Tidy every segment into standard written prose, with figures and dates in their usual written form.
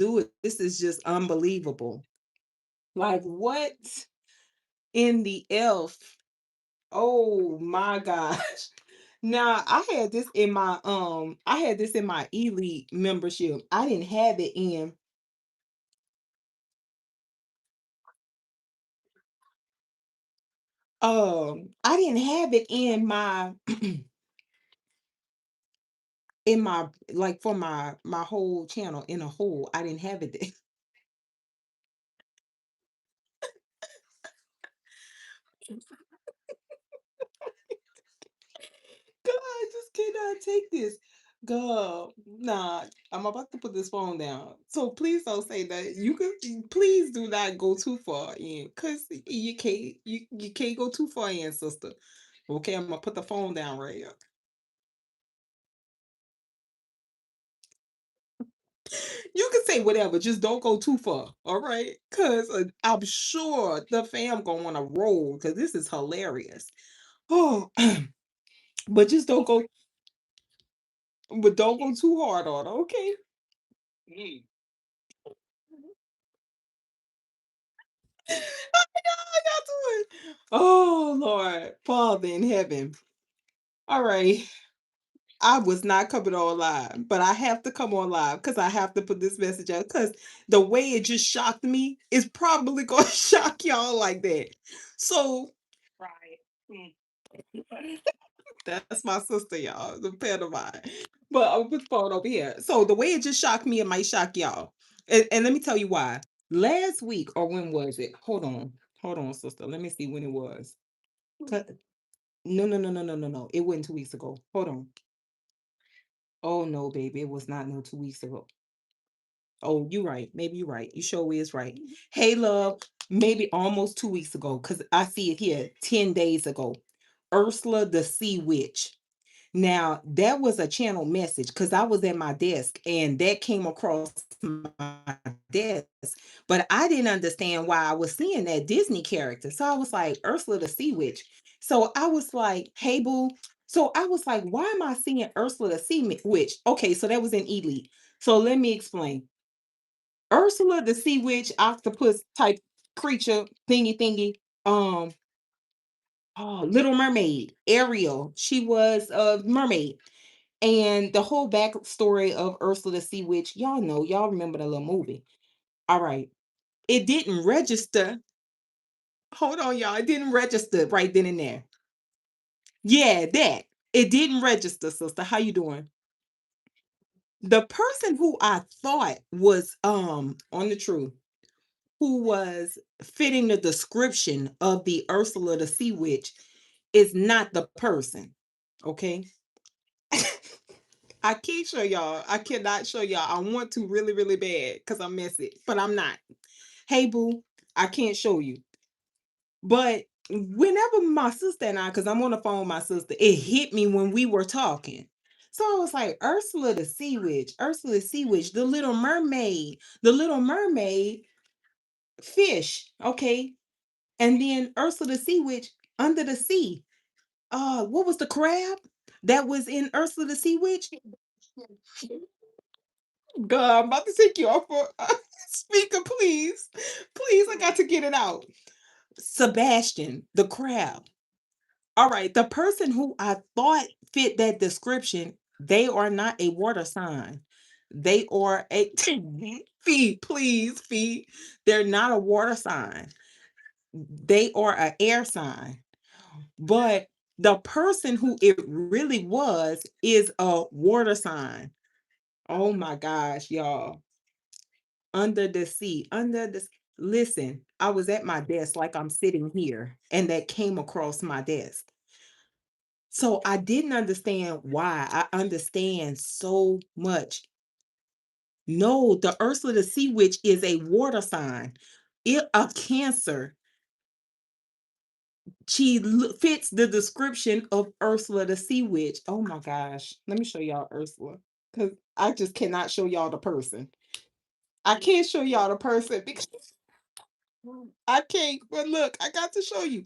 do it. This is just unbelievable. Like, what in the elf? Oh my gosh. Now, I had this in my elite membership. I didn't have it in I didn't have it in my in my like for my whole channel in a whole. I didn't have it there. God, I just cannot take this. God, nah, I'm about to put this phone down. So please don't say that. Please do not go too far in, cause you can't go too far in, sister. Okay, I'm gonna put the phone down right here. You can say whatever, just don't go too far. All right, cause I'm sure the fam gonna want to roll, cause this is hilarious. Oh, but just don't go too hard on her, okay? Y'all doing? Oh Lord, Father in heaven. All right. I was not coming on live, but I have to come on live because I have to put this message out. Because the way it just shocked me is probably going to shock y'all like that. So that's my sister, y'all, the pet of mine. But I'll put the phone over here. So the way it just shocked me, it might shock y'all. And let me tell you why. Last week, or when was it? Hold on, sister. Let me see when it was. 'Cause- No, no, no, no, no, no, no. It wasn't 2 weeks ago. Hold on. Oh no, baby, it was not no 2 weeks ago. Oh, you're right. Maybe you're right. You sure is right. Hey, love, maybe almost 2 weeks ago, because I see it here 10 days ago. Ursula the Sea Witch. Now, that was a channel message because I was at my desk and that came across my desk, but I didn't understand why I was seeing that Disney character. So I was like, Ursula the Sea Witch. So I was like, hey, boo. So I was like, why am I seeing Ursula the Witch? Okay, so that was in Elite. So let me explain. Ursula the Sea Witch, octopus type creature, thingy thingy. Um, oh, Little Mermaid, Ariel. She was a mermaid. And the whole backstory of Ursula the Sea Witch, y'all know, y'all remember the little movie. All right. It didn't register. Hold on, y'all. It didn't register right then and there. Yeah, that. It didn't register, sister. How you doing? The person who I thought was on the truth, who was fitting the description of the Ursula the Sea Witch, is not the person. Okay. I can't show y'all. I cannot show y'all. I want to really, really bad because I'm messy, but I'm not. Hey, boo, I can't show you. But whenever my sister and I, because I'm on the phone with my sister, it hit me when we were talking. So I was like, Ursula the Sea Witch, Ursula the Sea Witch, the Little Mermaid fish. Okay. And then Ursula the Sea Witch under the sea. What was the crab that was in Ursula the Sea Witch? God, I'm about to take you off for speaker, please. Please, I got to get it out. Sebastian, the crab. All right, the person who I thought fit that description, they are not a water sign. They are a feet, please, feet. They're not a water sign. They are an air sign. But the person who it really was is a water sign. Oh my gosh, y'all. Under the sea, under the listen, I was at my desk like I'm sitting here, and that came across my desk. So I didn't understand why. I understand so much. No, the Ursula the Sea Witch is a water sign. It a Cancer. Fits the description of Ursula the Sea Witch. Oh my gosh. Let me show y'all Ursula. Because I just cannot show y'all the person. I can't show y'all the person because I can't. But look, I got to show you.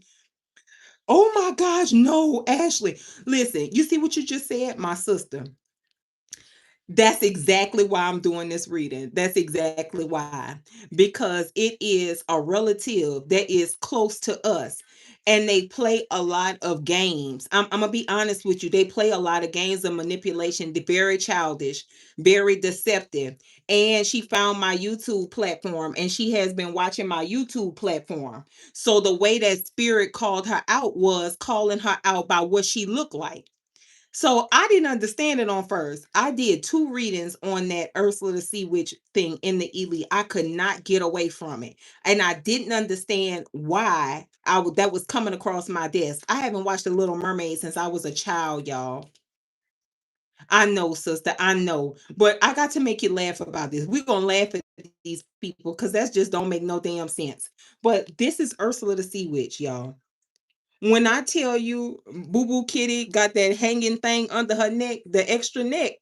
Oh my gosh, no, Ashley. Listen, you see what you just said? My sister. That's exactly why I'm doing this reading. That's exactly why. Because it is a relative that is close to us. And they play a lot of games. I'm gonna be honest with you. They play a lot of games of manipulation. They're very childish, very deceptive. And she found my YouTube platform and she has been watching my YouTube platform. So the way that spirit called her out was calling her out by what she looked like. So I didn't understand it on first. I did 2 readings on that Ursula the Sea Witch thing in the Elite. I could not get away from it. And I didn't understand why that was coming across my desk. I haven't watched The Little Mermaid since I was a child, y'all. I know, sister. I know. But I got to make you laugh about this. We're gonna laugh at these people because that just don't make no damn sense. But this is Ursula the Sea Witch, y'all. When I tell you Boo Boo Kitty got that hanging thing under her neck, the extra neck,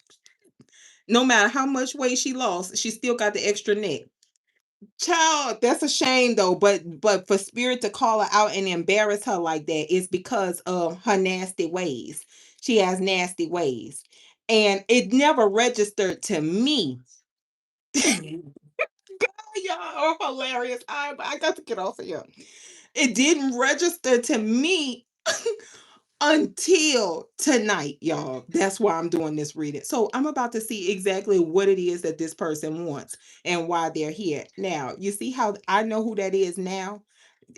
no matter how much weight she lost, she still got the extra neck. Child, that's a shame though. But for Spirit to call her out and embarrass her like that is because of her nasty ways. She has nasty ways. And it never registered to me. Y'all are hilarious. I got to get off of here. It didn't register to me until tonight, y'all. That's why I'm doing this reading. So I'm about to see exactly what it is that this person wants and why they're here. Now, you see how I know who that is now?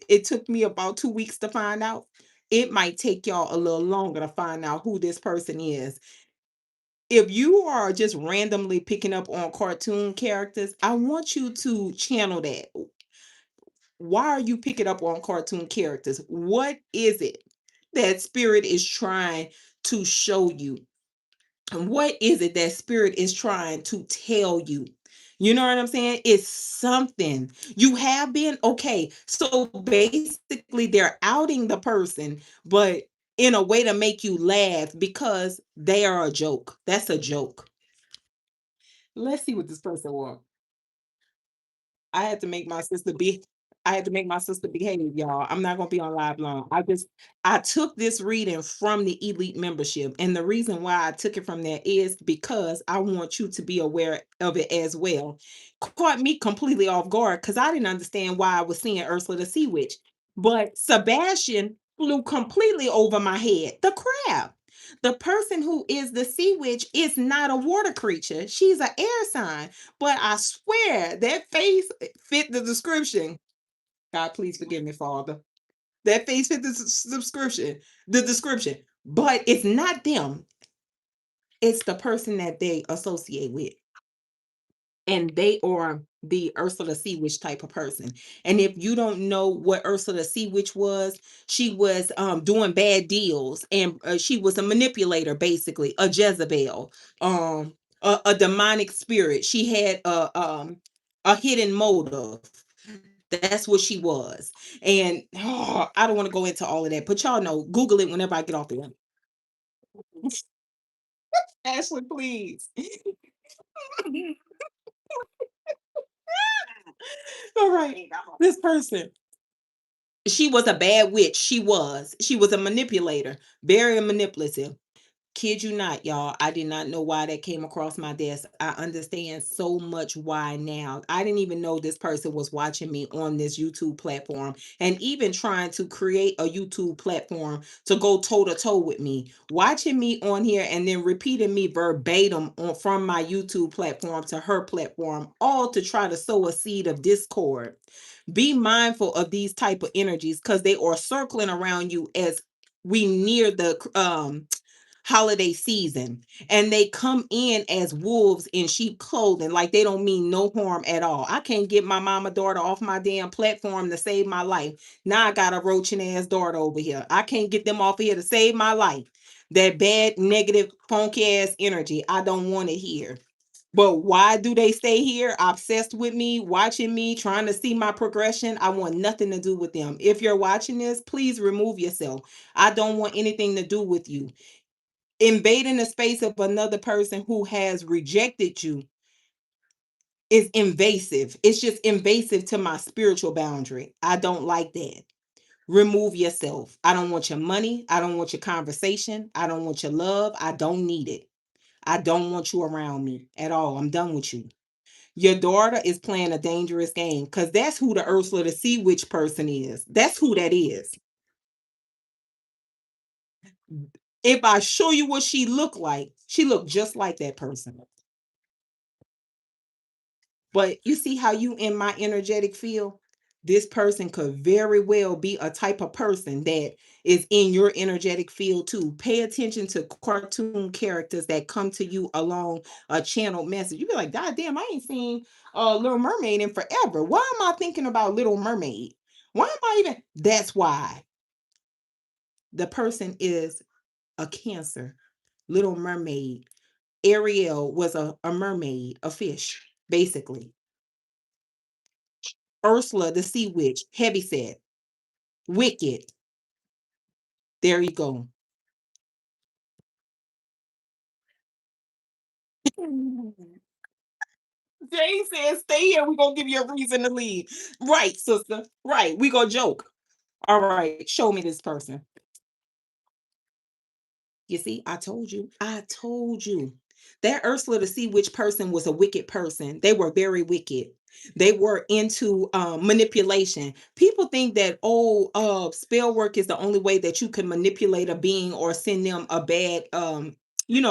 It took me about 2 weeks to find out. It might take y'all a little longer to find out who this person is. If you are just randomly picking up on cartoon characters, I want you to channel that. Why are you picking up on cartoon characters? What is it that spirit is trying to show you? And what is it that spirit is trying to tell you? You know what I'm saying? It's something. You have been okay. So basically, they're outing the person, but in a way to make you laugh because they are a joke. That's a joke. Let's see what this person wants. I had to make my sister be I had to make my sister behave, y'all. I'm not gonna be on live long. I took this reading from the elite membership, and the reason why I took it from there is because I want you to be aware of it as well. Caught me completely off guard because I didn't understand why I was seeing Ursula the Sea Witch. But Sebastian flew completely over my head. The crab. The person who is the sea witch is not a water creature. She's an air sign. But I swear that face fit the description. God, please forgive me, Father. That face fit the subscription, the description. But it's not them. It's the person that they associate with. And they are the Ursula Sea Witch type of person. And if you don't know what Ursula Sea Witch was, she was doing bad deals, and she was a manipulator, basically a Jezebel, a demonic spirit. She had a hidden motive. That's what she was. And I don't want to go into all of that, but y'all know, Google it whenever I get off the Ashley, please. All right. This person. She was a bad witch. She was. She was a manipulator, very manipulative. Kid you not, y'all. I did not know why that came across my desk. I understand so much why now. I didn't even know this person was watching me on this YouTube platform and even trying to create a YouTube platform to go toe to toe with me. Watching me on here and then repeating me verbatim from my YouTube platform to her platform, all to try to sow a seed of discord. Be mindful of these type of energies because they are circling around you as we near the holiday season, and they come in as wolves in sheep clothing like they don't mean no harm at all. I can't get my mama daughter off my damn platform to save my life. Now I got a roaching ass daughter over here. I can't get them off of here to save my life. That bad negative funky ass energy, I don't want it here. But why do they stay here obsessed with me, watching me, trying to see my progression? I want nothing to do with them. If you're watching this, please remove yourself. I don't want anything to do with you. Invading the space of another person who has rejected you is invasive. It's just invasive to my spiritual boundary. I don't like that. Remove yourself. I don't want your money. I don't want your conversation. I don't want your love. I don't need it. I don't want you around me at all. I'm done with you. Your daughter is playing a dangerous game because that's who the Ursula the Sea Witch person is. That's who that is. If I show you what she looked just like that person. But you see how you in my energetic field? This person could very well be a type of person that is in your energetic field too. Pay attention to cartoon characters that come to you along a channeled message. You be like, God damn, I ain't seen Little Mermaid in forever. Why am I thinking about Little Mermaid? Why am I even? That's why the person is a Cancer. Little Mermaid. Ariel was a mermaid, a fish, basically. Ursula, the sea witch, heavyset, wicked. There you go. Jane says, "Stay here. We're gonna give you a reason to leave." Right, sister. Right. We gonna joke. All right. Show me this person. You see, I told you. I told you. That Ursula the Sea Witch person was a wicked person. They were very wicked. They were into manipulation. People think that spell work is the only way that you can manipulate a being or send them a bad a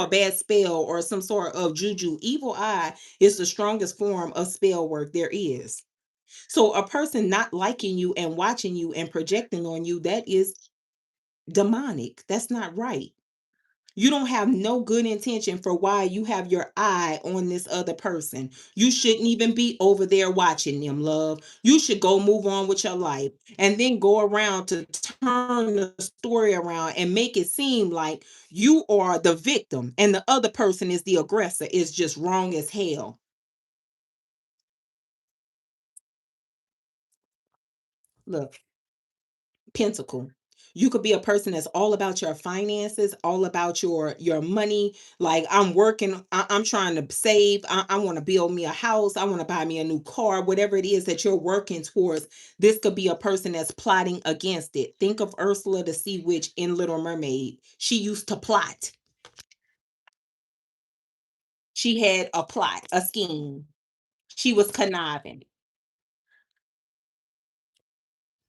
bad spell or some sort of juju. Evil eye is the strongest form of spell work there is. So a person not liking you and watching you and projecting on you, that is demonic. That's not right. You don't have no good intention for why you have your eye on this other person. You shouldn't even be over there watching them, love. You should go move on with your life and then go around to turn the story around and make it seem like you are the victim and the other person is the aggressor. Is just wrong as hell. Look, Pentacle. You could be a person that's all about your finances, all about your money. Like I'm working, I'm trying to save. I want to build me a house. I want to buy me a new car. Whatever it is that you're working towards, this could be a person that's plotting against it. Think of Ursula the Sea Witch in Little Mermaid. She used to plot. She had a plot, a scheme. She was conniving.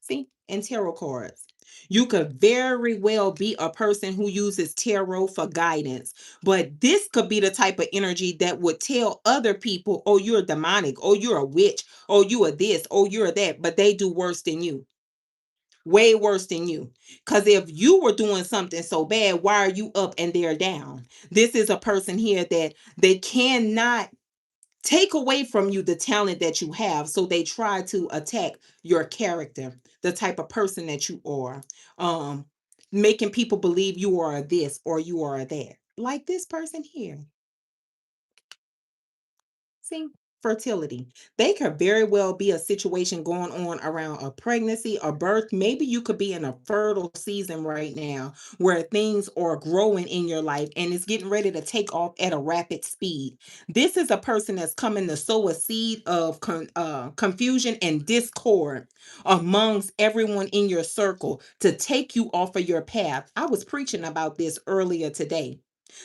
See, and tarot cards. You could very well be a person who uses tarot for guidance, but this could be the type of energy that would tell other people, oh, you're demonic, oh, you're a witch, oh, you are this, oh, you're that, but they do worse than you, way worse than you. Because if you were doing something so bad, why are you up and they're down? This is a person here that they cannot take away from you the talent that you have, so they try to attack your character, the type of person that you are, um making people believe you are this or you are that, like this person here. See, fertility. They could very well be a situation going on around a pregnancy, a birth. Maybe you could be in a fertile season right now where things are growing in your life and it's getting ready to take off at a rapid speed. This is a person that's coming to sow a seed of confusion and discord amongst everyone in your circle to take you off of your path. I was preaching about this earlier today.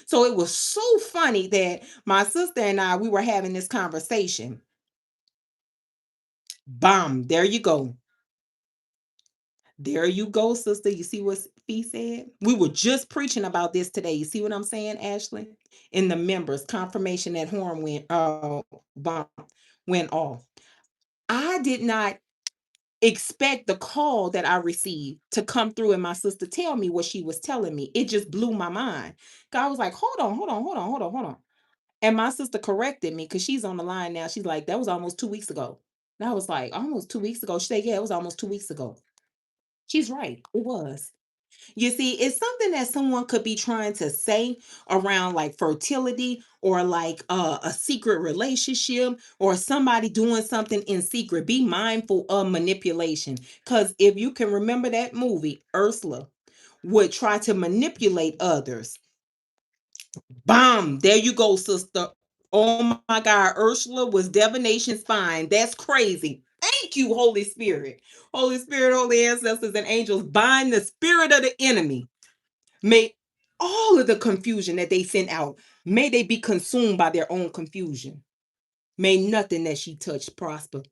So it was so funny that my sister and I, we were having this conversation. Bam, there you go. There you go, sister. You see what Fee said? We were just preaching about this today. You see what I'm saying, Ashley? In the members, confirmation that horn bomb went off. I did not expect the call that I received to come through and my sister tell me what she was telling me. It just blew my mind. I was like, hold on, hold on, hold on, hold on, hold on. And my sister corrected me because she's on the line now. She's like, that was almost 2 weeks ago. And I was like, almost 2 weeks ago. She said, yeah, it was almost 2 weeks ago. She's right. It was. You see, it's something that someone could be trying to say around like fertility or like a secret relationship or somebody doing something in secret. Be mindful of manipulation. Because if you can remember that movie, Ursula would try to manipulate others. Bomb. There you go, sister. Oh my God. Ursula was divination's fine. That's crazy. Thank you, Holy Spirit. Holy Spirit, holy ancestors, and angels, bind the spirit of the enemy. Make all of the confusion that they sent out. May they be consumed by their own confusion. May nothing that she touched prosper.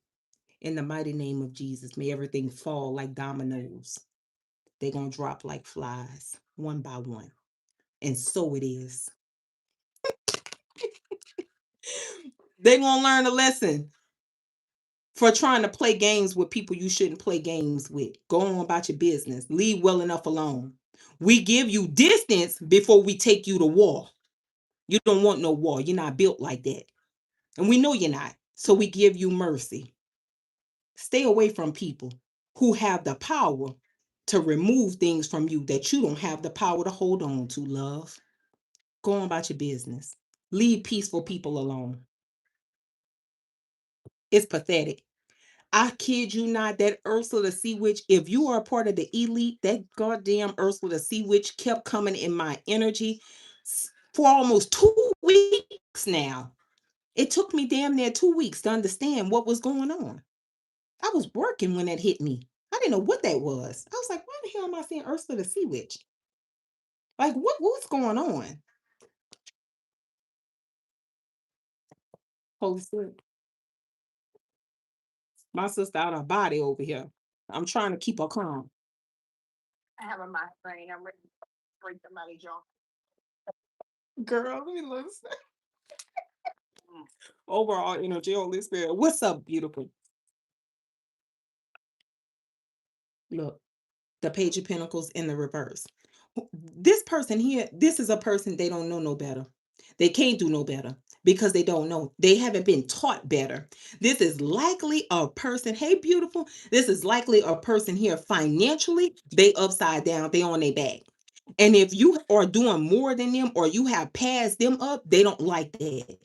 In the mighty name of Jesus, may everything fall like dominoes. They're going to drop like flies, one by one. And so it is. They're going to learn a lesson for trying to play games with people you shouldn't play games with. Go on about your business. Leave well enough alone. We give you distance before we take you to war. You don't want no war. You're not built like that. And we know you're not. So we give you mercy. Stay away from people who have the power to remove things from you that you don't have the power to hold on to, love. Go on about your business. Leave peaceful people alone. It's pathetic. I kid you not, that Ursula the Sea Witch, if you are a part of the elite, that goddamn Ursula the Sea Witch kept coming in my energy for almost 2 weeks now. It took me damn near 2 weeks to understand what was going on. I was working when that hit me. I didn't know what that was. I was like, why the hell am I seeing Ursula the Sea Witch? Like, what's going on? Holy Spirit. My sister out of her body over here. I'm trying to keep her calm. I have a migraine. I'm ready to break somebody's jaw. Girl, let me listen. Overall energy, Holy Spirit. What's up, beautiful? Look, the Page of Pentacles in the reverse. This person here, this is a person they don't know no better. They can't do no better because they don't know. They haven't been taught better. This is likely a person, hey, beautiful. This is likely a person here financially, they upside down, they on their back. And if you are doing more than them or you have passed them up, they don't like that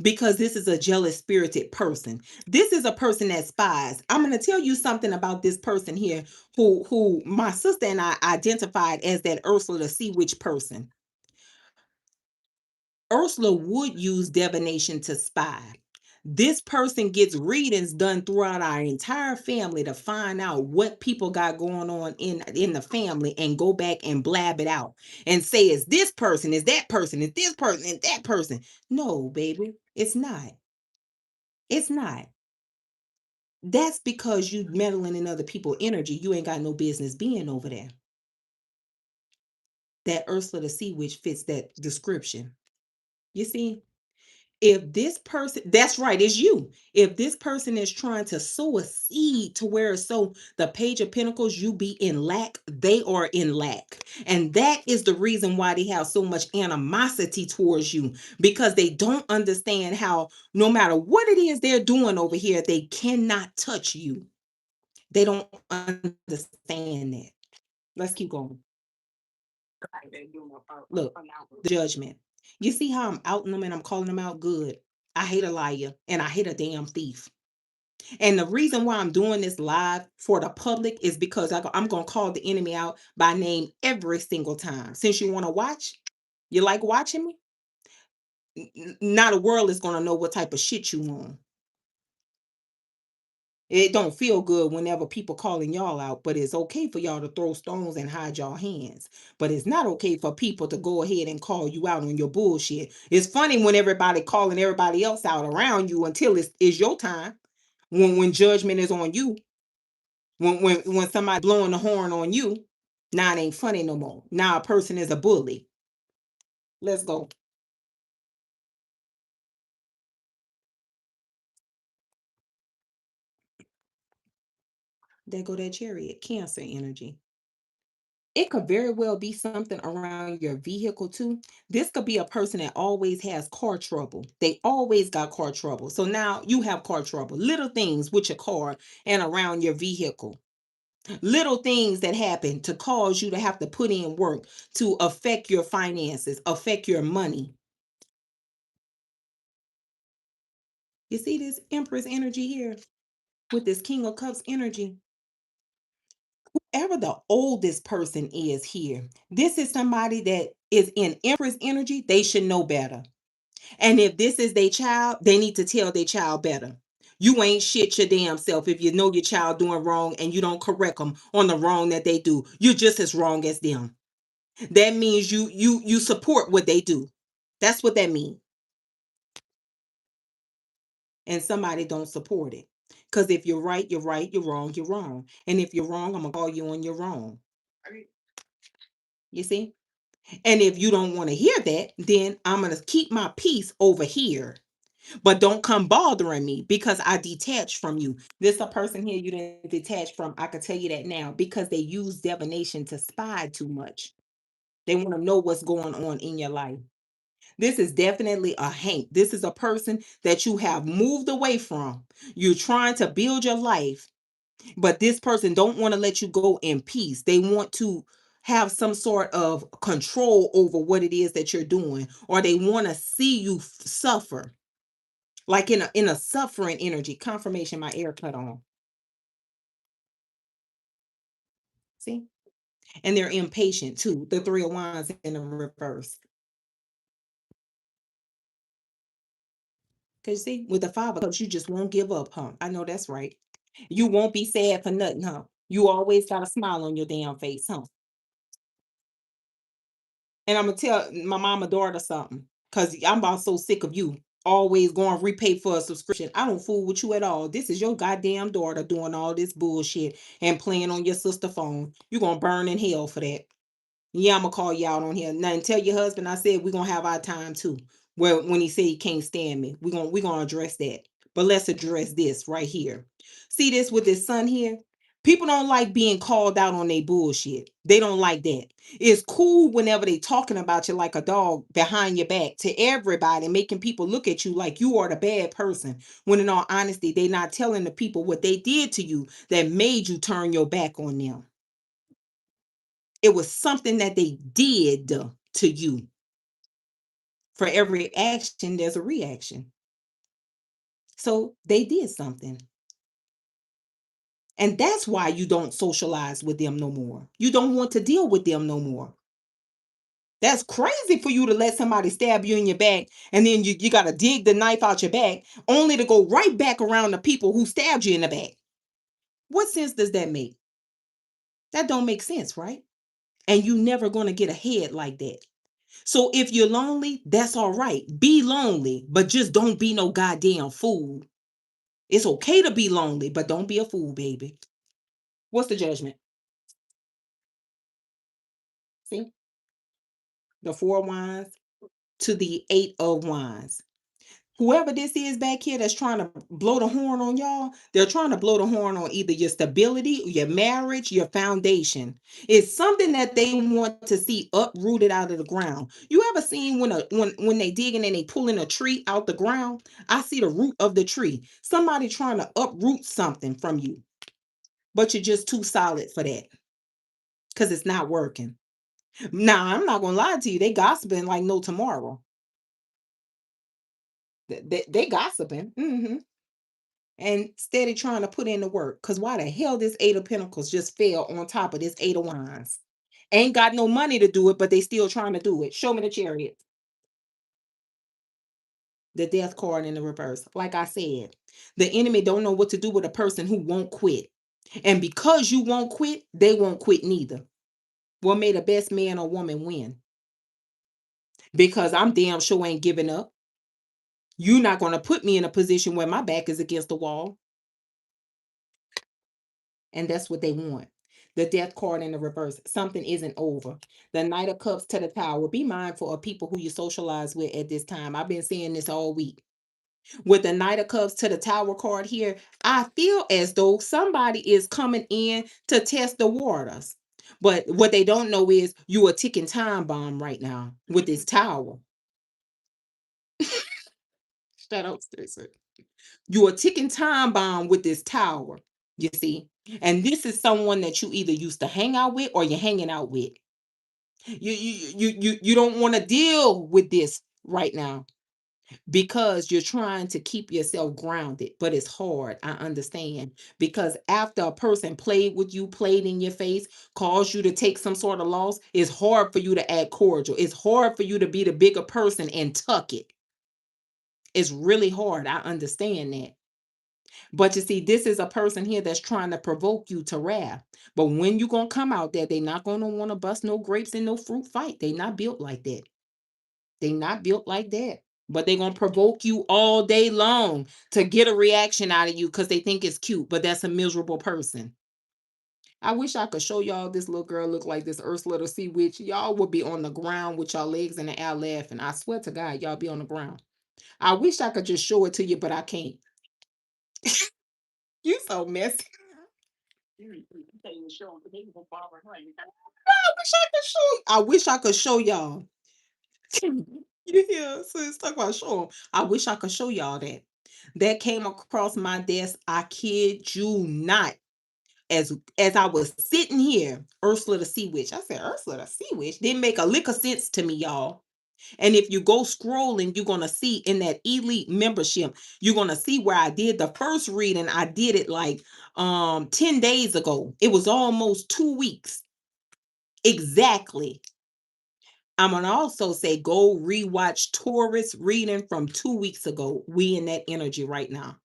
because this is a jealous spirited person. This is a person that spies. I'm going to tell you something about this person here who my sister and I identified as that Ursula the Sea Witch person. Ursula would use divination to spy. This person gets readings done throughout our entire family to find out what people got going on in the family and go back and blab it out and say, is this person, is that person, is this person, is that person. No, baby, it's not. It's not. That's because you meddling in other people's energy. You ain't got no business being over there. That Ursula the Sea Witch fits that description. You see? If this person, that's right, it's you. If this person is trying to sow a seed to where so the Page of Pentacles, you be in lack, they are in lack. And that is the reason why they have so much animosity towards you because they don't understand how no matter what it is they're doing over here, they cannot touch you. They don't understand that. Let's keep going. Look, the judgment. You see how I'm outing them and I'm calling them out good. I hate a liar and I hate a damn thief. And the reason why I'm doing this live for the public is because I'm going to call the enemy out by name every single time. Since you want to watch, you like watching me? Now the world is going to know what type of shit you on. It don't feel good whenever people calling y'all out, but it's okay for y'all to throw stones and hide y'all hands. But it's not okay for people to go ahead and call you out on your bullshit. It's funny when everybody calling everybody else out around you until it's your time. When judgment is on you, when somebody blowing the horn on you, now it ain't funny no more. Now a person is a bully. Let's go. There go that chariot, Cancer energy. It could very well be something around your vehicle too. This could be a person that always has car trouble. They always got car trouble. So now you have car trouble. Little things with your car and around your vehicle. Little things that happen to cause you to have to put in work to affect your finances, affect your money. You see this Empress energy here with this King of Cups energy? Whoever the oldest person is here, this is somebody that is in Empress energy. They should know better. And if this is their child, they need to tell their child better. You ain't shit your damn self if you know your child doing wrong and you don't correct them on the wrong that they do. You're just as wrong as them. That means you support what they do. That's what that means. And somebody don't support it. Because if you're right, you're right. You're wrong, you're wrong. And if you're wrong, I'm gonna call you on your wrong. You see? And if you don't want to hear that, then I'm gonna keep my peace over here. But don't come bothering me because I detach from you. This a person here you didn't detach from. I can tell you that now because they use divination to spy too much. They want to know what's going on in your life. This is definitely a Hank. This is a person that you have moved away from. You're trying to build your life, but this person don't want to let you go in peace. They want to have some sort of control over what it is that you're doing, or they want to see you suffer, like in a suffering energy. Confirmation, my air cut on. See, and they're impatient too. The three of wands in the reverse. Cause see, with the five of cups, you just won't give up, huh? I know that's right. You won't be sad for nothing, huh? You always got a smile on your damn face, huh? And I'm gonna tell my mama daughter something, cause I'm about so sick of you always going repay for a subscription. I don't fool with you at all. This is your goddamn daughter doing all this bullshit and playing on your sister phone. You gonna burn in hell for that. Yeah, I'm gonna call you out on here. Now and tell your husband I said we're gonna have our time too. Well, when he said he can't stand me, we're gonna address that. But let's address this right here. See this with this son here? People don't like being called out on their bullshit. They don't like that. It's cool whenever they talking about you like a dog behind your back to everybody, making people look at you like you are the bad person. When in all honesty, they not telling the people what they did to you that made you turn your back on them. It was something that they did to you. For every action, there's a reaction. So they did something. And that's why you don't socialize with them no more. You don't want to deal with them no more. That's crazy for you to let somebody stab you in your back and then you got to dig the knife out your back only to go right back around the people who stabbed you in the back. What sense does that make? That don't make sense, right? And you never going to get ahead like that. So if you're lonely, that's all right. Be lonely, but just don't be no goddamn fool. It's okay to be lonely, but don't be a fool, baby. What's the judgment? See? The four of wands to the eight of wands. Whoever this is back here that's trying to blow the horn on y'all, they're trying to blow the horn on either your stability, your marriage, your foundation. It's something that they want to see uprooted out of the ground. You ever seen when they digging and they pulling a tree out the ground? I see the root of the tree. Somebody trying to uproot something from you, but you're just too solid for that because it's not working. Now, I'm not gonna lie to you, they gossiping like no tomorrow. They gossiping. And steady trying to put in the work. Because why the hell this Eight of Pentacles just fell on top of this Eight of Wands? Ain't got no money to do it, but they still trying to do it. Show me the Chariot. The Death card in the reverse. Like I said, the enemy don't know what to do with a person who won't quit. And because you won't quit, they won't quit neither. What made the best man or woman win? Because I'm damn sure ain't giving up. You're not going to put me in a position where my back is against the wall. And that's what they want. The death card in the reverse. Something isn't over. The Knight of Cups to the Tower. Be mindful of people who you socialize with at this time. I've been seeing this all week. With the Knight of Cups to the Tower card here, I feel as though somebody is coming in to test the waters. But what they don't know is you a ticking time bomb right now with this tower. Shut up, Stacey. You a ticking time bomb with this tower. You see? And this is someone that you either used to hang out with or you're hanging out with. You don't want to deal with this right now because you're trying to keep yourself grounded, but it's hard. I understand because after a person played with you, played in your face, caused you to take some sort of loss, it's hard for you to act cordial. It's hard for you to be the bigger person and tuck it. It's really hard. I understand that. But you see, this is a person here that's trying to provoke you to wrath. But when you gonna come out there, they not gonna want to bust no grapes and no fruit fight. They not built like that. They not built like that. But they gonna provoke you all day long to get a reaction out of you because they think it's cute, but that's a miserable person. I wish I could show y'all this little girl look like this Ursula the Sea Witch. Y'all would be on the ground with y'all legs in the air laughing. I swear to God, y'all be on the ground. I wish I could just show it to you, but I can't. You so messy. I wish I could show y'all. You hear? So it's talk about show 'em. I wish I could show y'all that. That came across my desk. I kid you not. As I was sitting here, Ursula the Sea Witch. I said, Ursula the Sea Witch didn't make a lick of sense to me, y'all. And if you go scrolling, you're gonna see in that elite membership, you're gonna see where I did the first reading. I did it like 10 days ago. It was almost 2 weeks. Exactly. I'm gonna also say go rewatch Taurus reading from 2 weeks ago. We in that energy right now.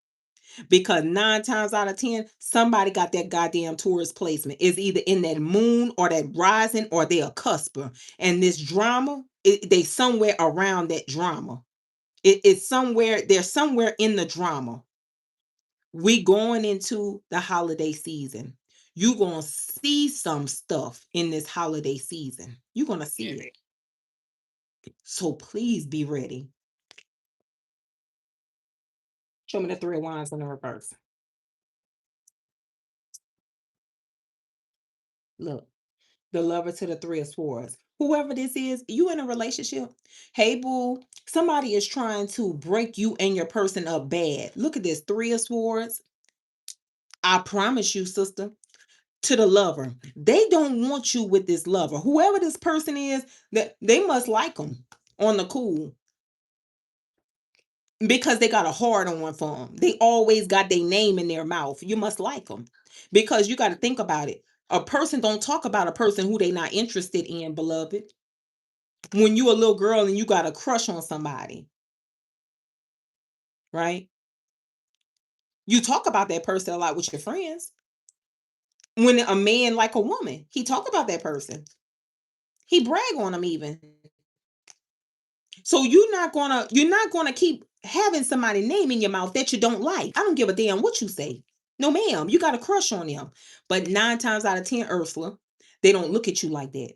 Because 9 times out of 10, somebody got that goddamn Taurus placement. It's either in that moon or that rising or they a cusper. And this drama, they somewhere around that drama. It's somewhere, they're somewhere in the drama. We going into the holiday season. You gonna see some stuff in this holiday season. You're gonna see it. So please be ready. Show me the three of wands in the reverse. Look, the lover to the three of swords. Whoever this is, you in a relationship. Hey, boo, somebody is trying to break you and your person up bad. Look at this three of swords. I promise you, sister, to the lover. They don't want you with this lover. Whoever this person is, that they must like them on the cool because they got a hard on for them. They always got their name in their mouth. You must like them because you got to think about it. A person don't talk about a person who they not interested in, beloved. When you a little girl and you got a crush on somebody, right? You talk about that person a lot with your friends. When a man like a woman, he talk about that person. He brag on them even. So you're not gonna keep having somebody name in your mouth that you don't like. I don't give a damn what you say. No, ma'am, you got a crush on them. But 9 times out of 10, Ursula, they don't look at you like that.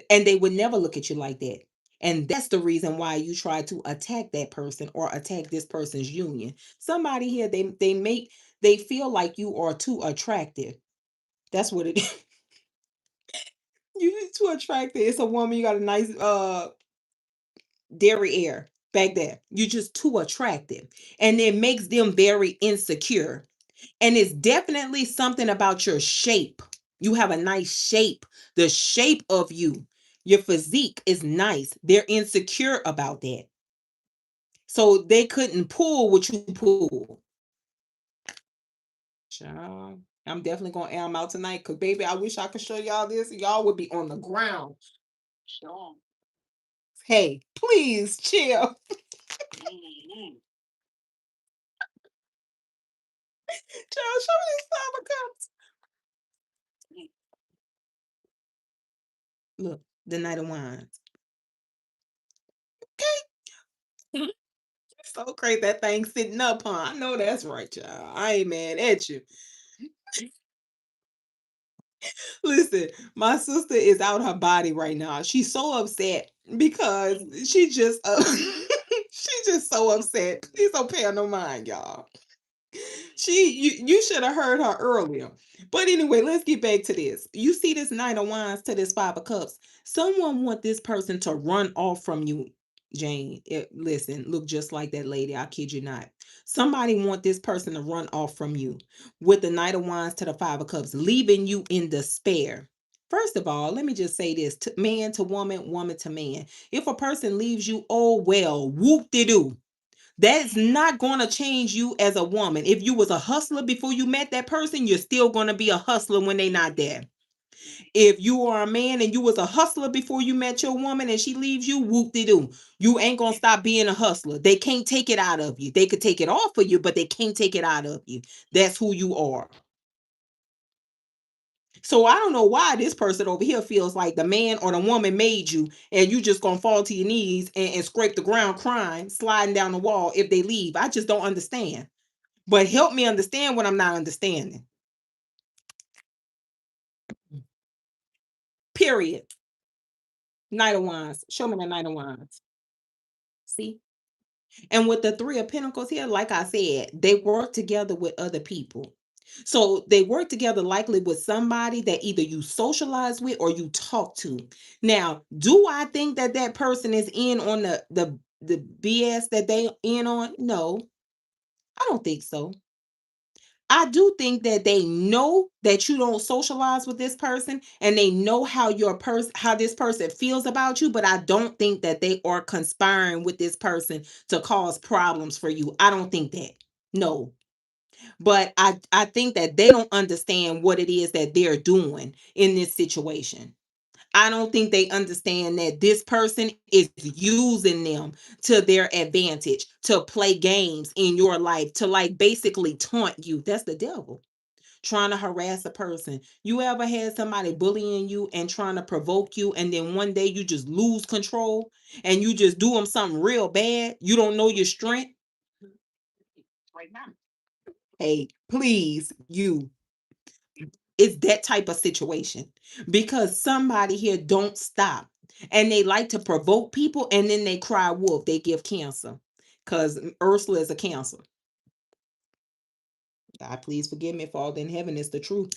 And they would never look at you like that. And that's the reason why you try to attack that person or attack this person's union. Somebody here, they feel like you are too attractive. That's what it is. You're too attractive. It's a woman, you got a nice derriere back there. You're just too attractive. And it makes them very insecure. And it's definitely something about your shape. You have a nice shape. The shape of you, your physique is nice. They're insecure about that. So they couldn't pull what you pull. Child, I'm definitely gonna air them out tonight because baby, I wish I could show y'all this. Y'all would be on the ground. Hey, please chill. Child, show me this five of cups. Look, the Knight of Wands. Okay. So crazy that thing sitting up, huh? I know that's right, y'all. I ain't mad at you. Listen, my sister is out her body right now. She's so upset because she just so upset. Please don't pay her no mind, y'all. You should have heard her earlier. But anyway, let's get back to this. You see this Knight of Wands to this Five of Cups. Someone want this person to run off from you, Jane. Listen, look just like that lady. I kid you not. Somebody want this person to run off from you with the Knight of Wands to the Five of Cups, leaving you in despair. First of all, let me just say this: man to woman, woman to man. If a person leaves you, oh well, whoop de doo. That's not going to change you as a woman. If you was a hustler before you met that person, you're still going to be a hustler when they not there. If you are a man and you was a hustler before you met your woman and she leaves you, whoop de doo. You ain't gonna stop being a hustler. They can't take it out of you. They could take it off of you, but they can't take it out of you. That's who you are. So I don't know why this person over here feels like the man or the woman made you, and you just gonna fall to your knees and scrape the ground crying, sliding down the wall if they leave. I just don't understand. But help me understand what I'm not understanding. Period. Knight of Wands. Show me the Knight of Wands. See? And with the Three of Pentacles here, like I said, they work together with other people. So they work together likely with somebody that either you socialize with or you talk to. Now, do I think that that person is in on the BS that they in on? No, I don't think so. I do think that they know that you don't socialize with this person and they know how your person how this person feels about you, but I don't think that they are conspiring with this person to cause problems for you. I don't think that. No. But I think that they don't understand what it is that they're doing in this situation. I don't think they understand that this person is using them to their advantage to play games in your life, to like basically taunt you. That's the devil trying to harass a person. You ever had somebody bullying you and trying to provoke you, and then one day you just lose control and you just do them something real bad? You don't know your strength. Hey, please, you. It's that type of situation because somebody here don't stop and they like to provoke people and then they cry wolf. They give cancer because Ursula is a cancer. God, please forgive me for all in heaven. It's the truth.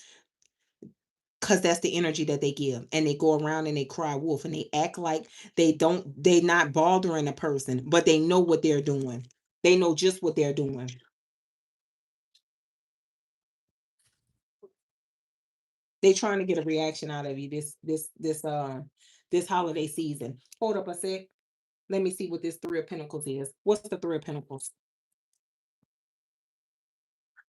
Cause that's the energy that they give. And they go around and they cry wolf and they act like they not bothering a person, but they know what they're doing. They know just what they're doing. They trying to get a reaction out of you this holiday season. Hold up a sec. Let me see what this Three of Pentacles is. What's the Three of Pentacles?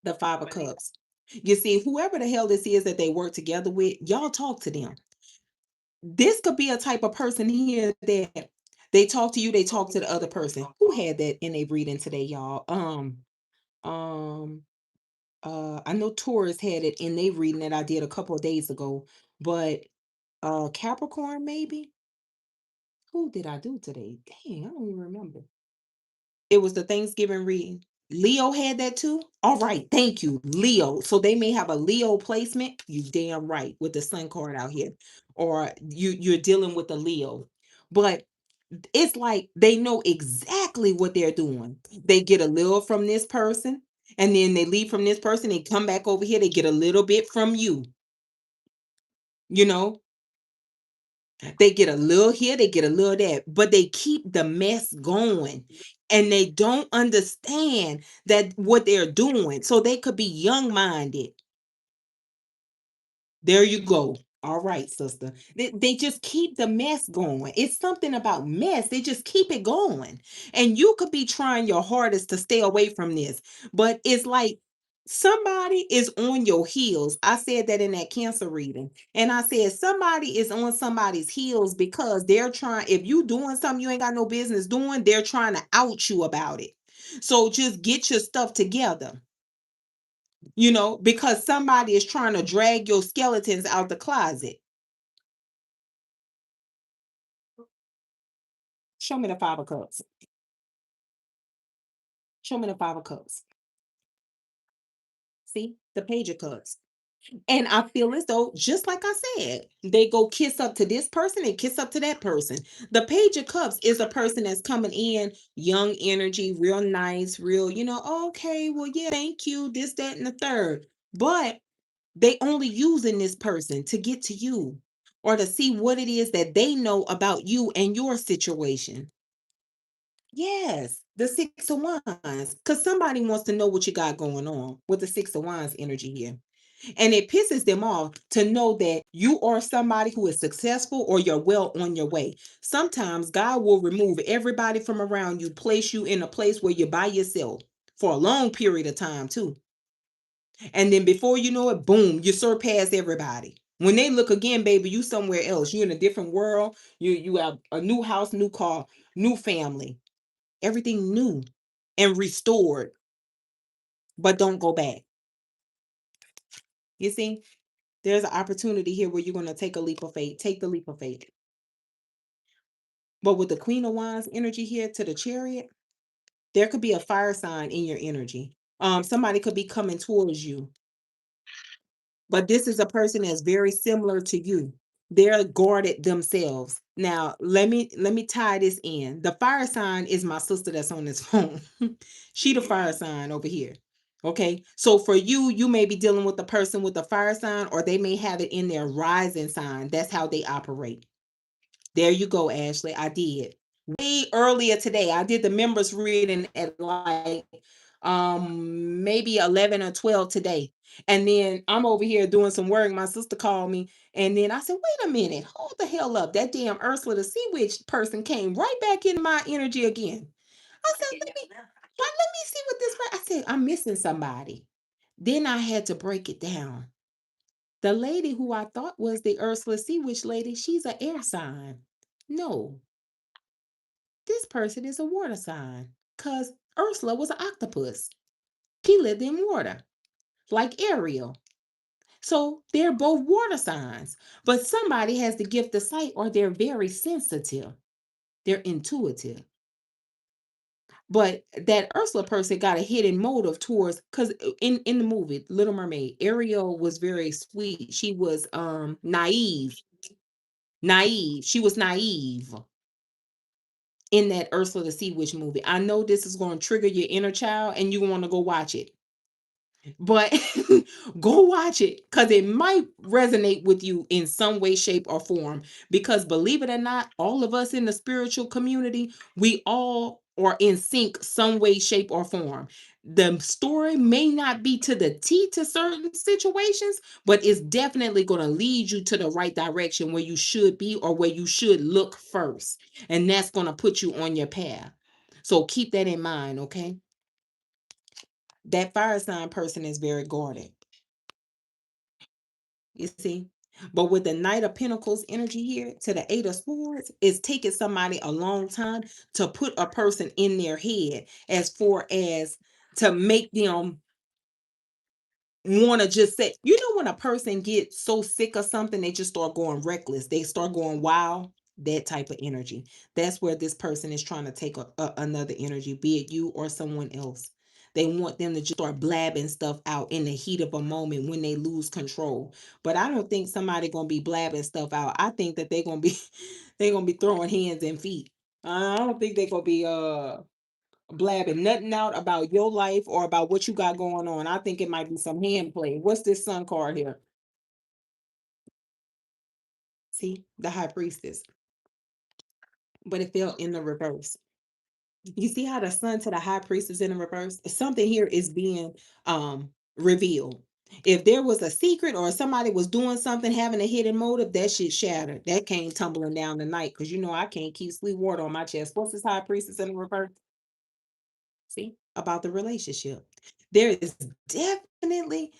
The Five of Cups. You see, whoever the hell this is that they work together with, y'all talk to them. This could be a type of person here that they talk to you, they talk to the other person. Who had that in a reading today, y'all? Um, I know Taurus had it in a reading that I did a couple of days ago, but Capricorn maybe. Who did I do today? Dang, I don't even remember. It was the Thanksgiving reading. Leo had that too? All right, thank you. Leo. So they may have a Leo placement. You damn right with the sun card out here. Or you're dealing with a Leo. But it's like they know exactly what they're doing. They get a little from this person and then they leave from this person, they come back over here, they get a little bit from you. You know, they get a little here, they get a little that, but they keep the mess going. And they don't understand that what they're doing. So they could be young-minded. There you go. All right, sister. They just keep the mess going. It's something about mess. They just keep it going. And you could be trying your hardest to stay away from this, but it's like somebody is on your heels. I said that in that cancer reading. And I said somebody is on somebody's heels because they're trying, if you doing something you ain't got no business doing, they're trying to out you about it. So just get your stuff together, because somebody is trying to drag your skeletons out the closet. Show me the Five of Cups. Show me the Five of Cups. See the Page of Cups. And I feel as though, just like I said, they go kiss up to this person and kiss up to that person. The Page of Cups is a person that's coming in, young energy, real nice, real, okay, well, yeah, thank you, this, that, and the third. But they only using this person to get to you or to see what it is that they know about you and your situation. Yes, the Six of Wands, because somebody wants to know what you got going on with the Six of Wands energy here. And it pisses them off to know that you are somebody who is successful or you're well on your way. Sometimes God will remove everybody from around you, place you in a place where you're by yourself for a long period of time, too. And then before you know it, boom, you surpass everybody. When they look again, baby, you somewhere else. You're in a different world. You have a new house, new car, new family, everything new and restored, but don't go back. You see? There's an opportunity here where you're gonna take a leap of faith. Take the leap of faith. But with the Queen of Wands energy here to the Chariot, there could be a fire sign in your energy. Somebody could be coming towards you, but this is a person that's very similar to you. They're guarded themselves. Now, let me tie this in. The fire sign is my sister that's on this phone. She the fire sign over here. Okay. So for you, you may be dealing with the person with the fire sign, or they may have it in their rising sign. That's how they operate. There you go, Ashley. I did. Way earlier today. I did the members reading at like maybe 11 or 12 today. And then I'm over here doing some work. My sister called me, and then I said, wait a minute, hold the hell up. That damn Ursula the Sea Witch person came right back into my energy again. I said, let me see what this I said, I'm missing somebody. Then I had to break it down. The lady who I thought was the Ursula Sea Witch lady, she's an air sign. No, this person is a water sign because Ursula was an octopus. He lived in water, like Ariel. So they're both water signs, but somebody has the gift of sight, or they're very sensitive. They're intuitive. But that Ursula person got a hidden motive towards, because in the movie Little Mermaid, Ariel was very sweet. She was naive. Naive. She was naive in that Ursula the Sea Witch movie. I know this is going to trigger your inner child and you want to go watch it. But go watch it because it might resonate with you in some way, shape, or form. Because believe it or not, all of us in the spiritual community, we all are in sync some way, shape, or form. The story may not be to the T to certain situations, but it's definitely going to lead you to the right direction where you should be, or where you should look first. And that's going to put you on your path. So keep that in mind, okay? That fire sign person is very guarded. You see? But with the Knight of Pentacles energy here to the Eight of Swords, it's taking somebody a long time to put a person in their head as far as to make them want to just say, you know, when a person gets so sick of something, they just start going reckless. They start going wild. That type of energy. That's where this person is trying to take another energy, be it you or someone else. They want them to just start blabbing stuff out in the heat of a moment when they lose control. But I don't think somebody gonna be blabbing stuff out. I think that they're gonna be they're gonna be throwing hands and feet. I don't think they're gonna be blabbing nothing out about your life or about what you got going on. I think it might be some hand play. What's this sun card here? See, the high priestess, but it fell in the reverse. You see how the sun to the high priestess in the reverse? Something here is being revealed. If there was a secret or somebody was doing something, having a hidden motive, that shit shattered. That came tumbling down tonight because you know I can't keep sweet water on my chest. What's this high priestess in the reverse? See, about the relationship. There is definitely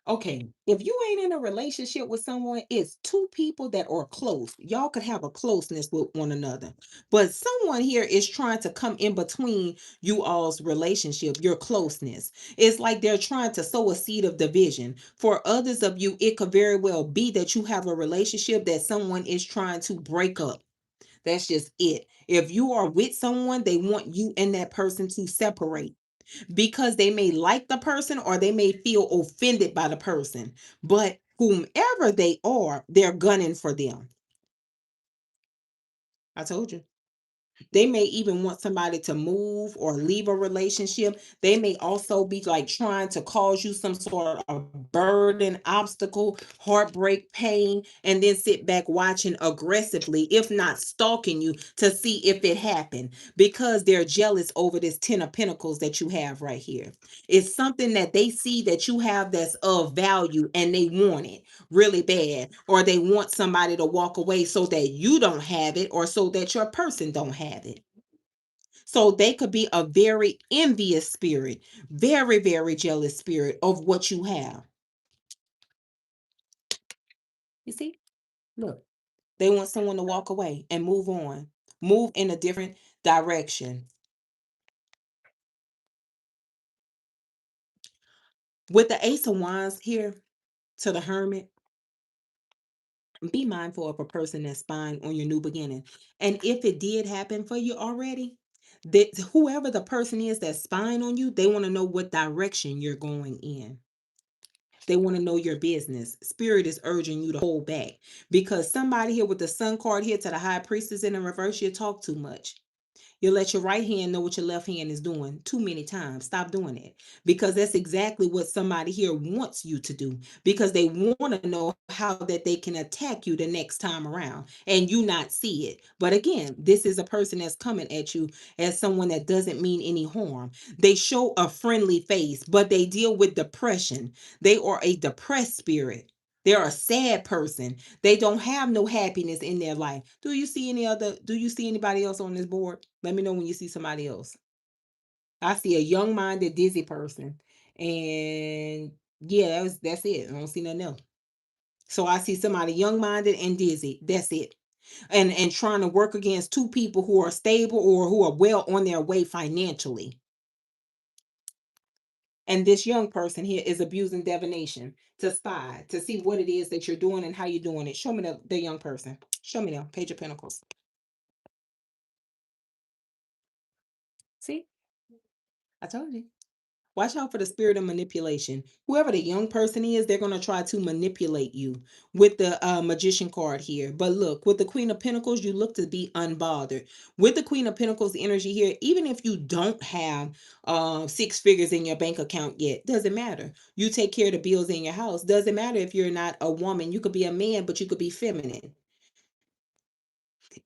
okay, if you ain't in a relationship with someone, it's two people that are close. Y'all could have a closeness with one another. But someone here is trying to come in between you all's relationship, your closeness. It's like they're trying to sow a seed of division. For others of you, it could very well be that you have a relationship that someone is trying to break up. That's just it. If you are with someone, they want you and that person to separate because they may like the person or they may feel offended by the person. But whomever they are, they're gunning for them. I told you. They may even want somebody to move or leave a relationship. They may also be like trying to cause you some sort of burden, obstacle, heartbreak, pain, and then sit back watching aggressively, if not stalking you to see if it happened because they're jealous over this 10 of Pentacles that you have right here. It's something that they see that you have that's of value and they want it really bad, or they want somebody to walk away so that you don't have it or so that your person don't have it. So they could be a very envious spirit, very, very jealous spirit of what you have. You see? Look, they want someone to walk away and move on, move in a different direction. With the Ace of Wands here to the Hermit, Be mindful of a person that's spying on your new beginning. And if it did happen for you already, that whoever the person is that's spying on you, they want to know what direction you're going in. They want to know your business. Spirit is urging you to hold back because somebody here with the sun card here to the high priestess in the reverse, you talk too much. You let your right hand know what your left hand is doing too many times. Stop doing it because that's exactly what somebody here wants you to do because they want to know how that they can attack you the next time around and you not see it. But again, this is a person that's coming at you as someone that doesn't mean any harm. They show a friendly face, but they deal with depression. They are a depressed spirit. They're a sad person. They don't have no happiness in their life. Do you see anybody else on this board? Let me know when you see somebody else. I see a young-minded, dizzy person. And yeah, that's it. I don't see nothing else. So I see somebody young-minded and dizzy. That's it. And trying to work against two people who are stable or who are well on their way financially. And this young person here is abusing divination to spy, to see what it is that you're doing and how you're doing it. Show me the young person. Show me them. Page of Pentacles. See? I told you. Watch out for the spirit of manipulation. Whoever the young person is, they're going to try to manipulate you with the magician card here. But look, with the Queen of Pentacles, you look to be unbothered. With the Queen of Pentacles energy here, even if you don't have six figures in your bank account yet, doesn't matter. You take care of the bills in your house. Doesn't matter if you're not a woman. You could be a man, but you could be feminine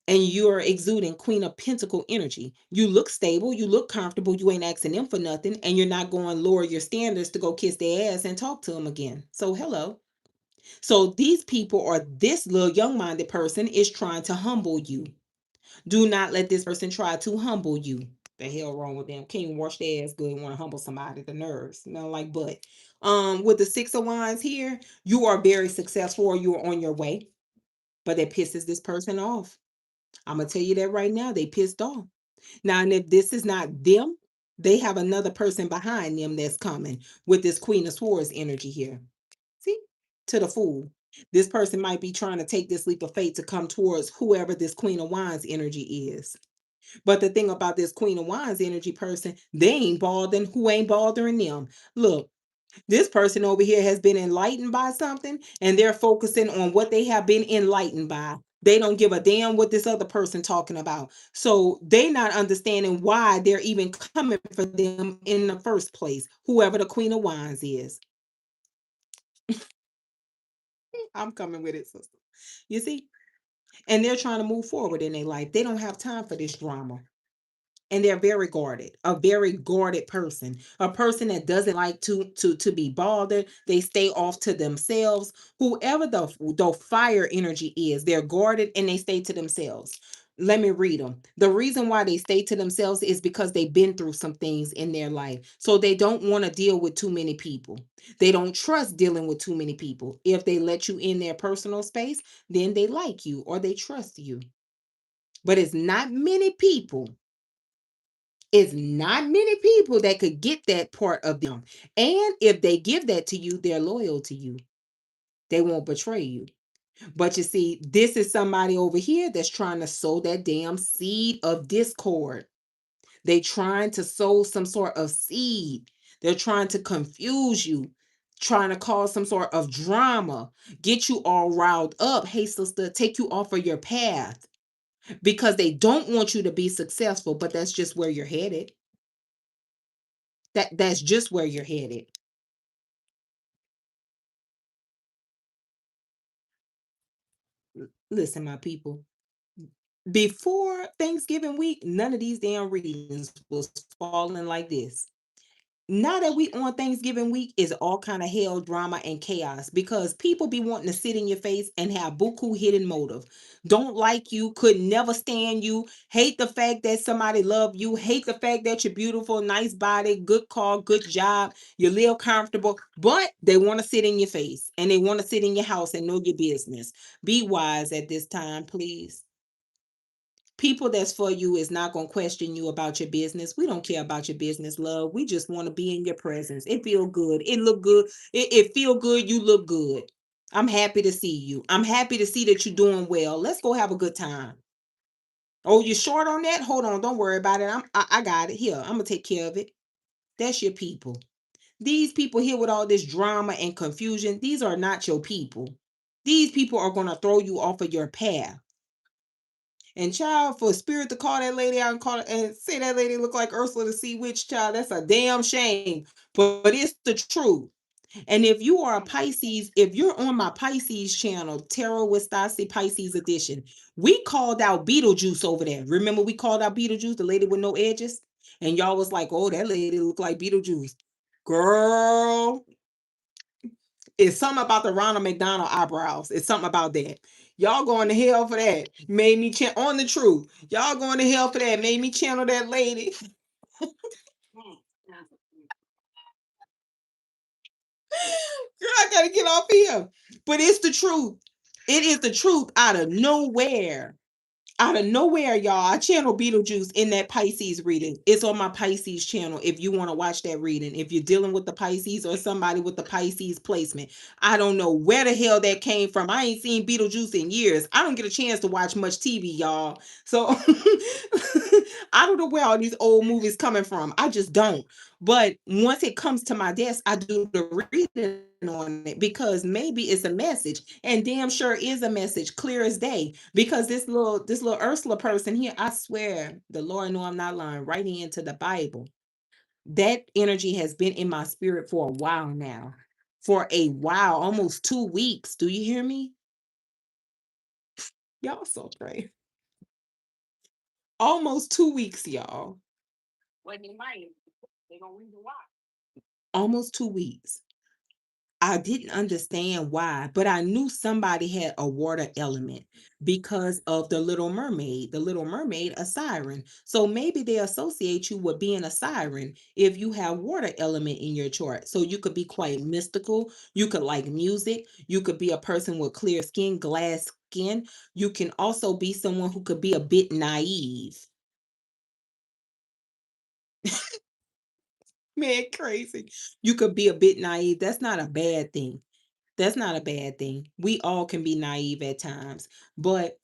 and you're exuding Queen of Pentacle energy. You look stable, you look comfortable, you ain't asking them for nothing, and you're not going lower your standards to go kiss their ass and talk to them again. So hello. So these people or this little young-minded person is trying to humble you. Do not let this person try to humble you. The hell wrong with them? Can't even wash their ass good and want to humble somebody. The nerves. No, like but. With the Six of Wands here, you are very successful or you're on your way, but it pisses this person off. I'm gonna tell you that right now. They pissed off. Now, and if this is not them, they have another person behind them that's coming with this Queen of Swords energy here. See? To the Fool. This person might be trying to take this leap of faith to come towards whoever this Queen of Wands energy is. But the thing about this Queen of Wands energy person, they ain't bothering who ain't bothering them. Look, this person over here has been enlightened by something and they're focusing on what they have been enlightened by. They don't give a damn what this other person talking about. So they not understanding why they're even coming for them in the first place, whoever the Queen of Wands is. I'm coming with it, sister. You see? And they're trying to move forward in their life. They don't have time for this drama. And they're very guarded, a very guarded person, a person that doesn't like to be bothered. They stay off to themselves. Whoever the fire energy is, they're guarded and they stay to themselves. Let me read them. The reason why they stay to themselves is because they've been through some things in their life, so they don't want to deal with too many people. They don't trust dealing with too many people. If they let you in their personal space, then they like you or they trust you. But it's not many people, that could get that part of them. And if they give that to you, they're loyal to you. They won't betray you. But you see, this is somebody over here that's trying to sow that damn seed of discord. They trying to sow some sort of seed. They're trying to confuse you, trying to cause some sort of drama, get you all riled up. Hey, sister, take you off of your path because they don't want you to be successful, but that's just where you're headed. That's just where you're headed. Listen, my people, before Thanksgiving week, none of these damn readings was falling like this. Now that we on Thanksgiving week is all kind of hell, drama, and chaos because people be wanting to sit in your face and have buku hidden motive. Don't like you, could never stand you, hate the fact that somebody love you, hate the fact that you're beautiful, nice body, good car, good job, you live comfortable, but they want to sit in your face and they want to sit in your house and know your business. Be wise at this time, please. People that's for you is not going to question you about your business. We don't care about your business, love. We just want to be in your presence. It feel good. It look good. It feel good. You look good. I'm happy to see you. I'm happy to see that you're doing well. Let's go have a good time. Oh, you're short on that? Hold on, don't worry about it. I got it. Here, I'm gonna take care of it. That's your people. These people here with all this drama and confusion, these are not your people. These people are gonna throw you off of your path. And child, for a spirit to call that lady out and call and say that lady look like Ursula the Sea Witch, child, that's a damn shame. But it's the truth. And if you are a Pisces, if you're on my Pisces channel, Tarot with Stassi Pisces edition, we called out Beetlejuice over there. Remember, we called out Beetlejuice, the lady with no edges? And y'all was like, oh, that lady look like Beetlejuice. Girl, it's something about the Ronald McDonald eyebrows. It's something about that. Y'all going to hell for that. Made me on the truth. Y'all going to hell for that. Made me channel that lady. Girl, I gotta get off here. But it's the truth. It is the truth out of nowhere. Out of nowhere, y'all. I channel Beetlejuice in that Pisces reading. It's on my Pisces channel if you want to watch that reading. If you're dealing with the Pisces or somebody with the Pisces placement, I don't know where the hell that came from. I ain't seen Beetlejuice in years. I don't get a chance to watch much TV, y'all. So I don't know where all these old movies coming from. I just don't. But once it comes to my desk, I do the reading on it because maybe it's a message, and damn sure is a message, clear as day. Because this little Ursula person here, I swear, the Lord know I'm not lying. Right into the Bible, that energy has been in my spirit for a while now, for a while, almost 2 weeks. Do you hear me? Y'all so crazy. Almost 2 weeks, y'all. Almost 2 weeks. I didn't understand why, but I knew somebody had a water element because of the Little Mermaid. The Little Mermaid, a siren. So maybe they associate you with being a siren if you have water element in your chart. So you could be quite mystical. You could like music. You could be a person with clear skin, glass skin. You can also be someone who could be a bit naive. Man, crazy. You could be a bit naive. That's not a bad thing. That's not a bad thing. We all can be naive at times, but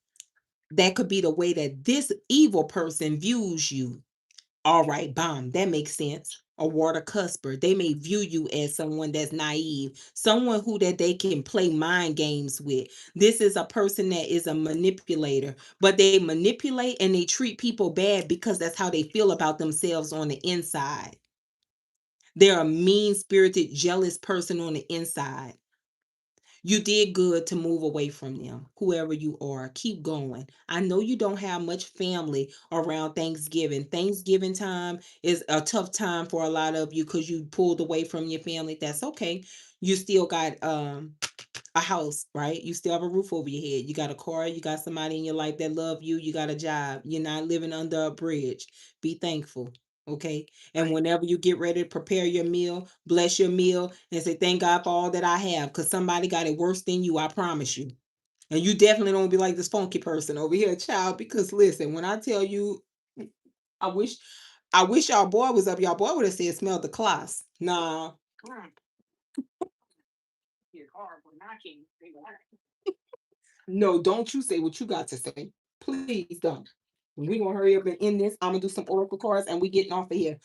that could be the way that this evil person views you. All right, bomb. That makes sense. A water cusper. They may view you as someone that's naive, someone who that they can play mind games with. This is a person that is a manipulator, but they manipulate and they treat people bad because that's how they feel about themselves on the inside. They're a mean spirited, jealous person on the inside. You did good to move away from them, whoever you are. Keep going. I know you don't have much family around Thanksgiving. Thanksgiving time is a tough time for a lot of you because you pulled away from your family. That's okay. You still got a house, right? You still have a roof over your head. You got a car, you got somebody in your life that love you, you got a job. You're not living under a bridge. Be thankful. Okay. And whenever you get ready to prepare your meal, bless your meal and say, thank God for all that I have. Because somebody got it worse than you, I promise you. And you definitely don't be like this funky person over here, child. Because listen, when I tell you, I wish I wish y'all boy was up. Y'all boy would have said smell the class. Nah. No, don't you say what you got to say. Please don't. We gonna hurry up and end this. I'm gonna do some oracle cards and we getting off of here.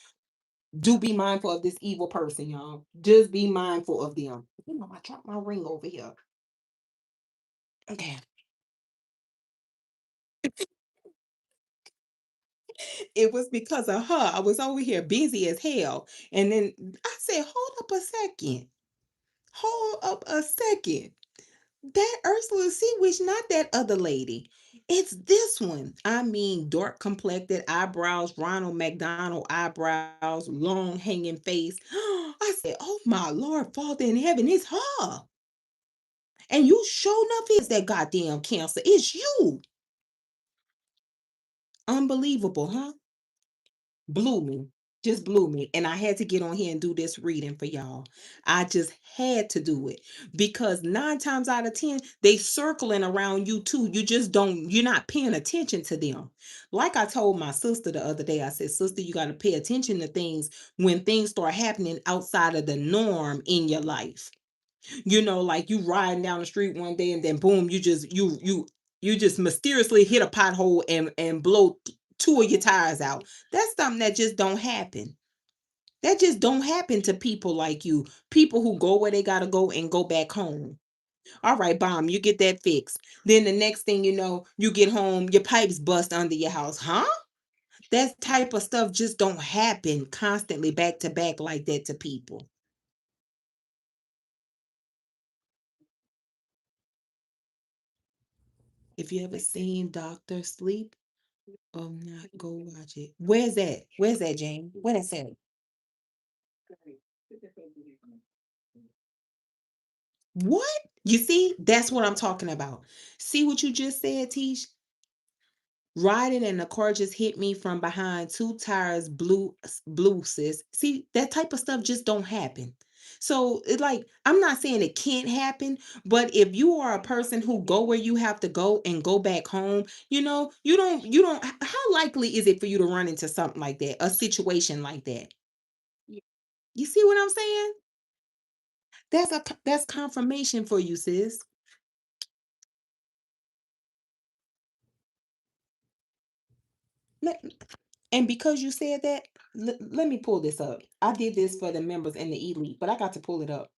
Do be mindful of this evil person, y'all. Just be mindful of them. You know, I dropped my ring over here. Okay. It was because of her. I was over here busy as hell. And then I said, hold up a second. Hold up a second. That Ursula C. Witch, not that other lady. It's this one. I mean, dark complected eyebrows, Ronald McDonald eyebrows, long hanging face. I said, oh my Lord, Father in heaven, it's her. And you sure enough is that goddamn cancer. It's you. Unbelievable, huh? Blew me. Just blew me. And I had to get on here and do this reading for y'all. I just had to do it because 9 times out of 10, they circling around you too. You just don't, you're not paying attention to them. Like I told my sister the other day, I said, sister, you got to pay attention to things when things start happening outside of the norm in your life. Like you riding down the street one day and then boom, you just mysteriously hit a pothole and blow two of your tires out. That's something that just don't happen. That just don't happen to people like you. People who go where they gotta go and go back home. All right, bomb, you get that fixed. Then the next thing you know, you get home, your pipes bust under your house. Huh? That type of stuff just don't happen constantly back to back like that to people. If you ever seen Doctor Sleep, not go watch it. Where's that? Where's that, Jane? Where that's at? What? You see, that's what I'm talking about. See what you just said, Tish? Riding and the car just hit me from behind, two tires blue, sis. See, that type of stuff just don't happen. So it like I'm not saying it can't happen, but if you are a person who go where you have to go and go back home, you don't how likely is it for you to run into something like that, a situation like that? You see what I'm saying? That's confirmation for you, sis. Let, and because you said that, let me pull this up. I did this for the members and the elite, but I got to pull it up.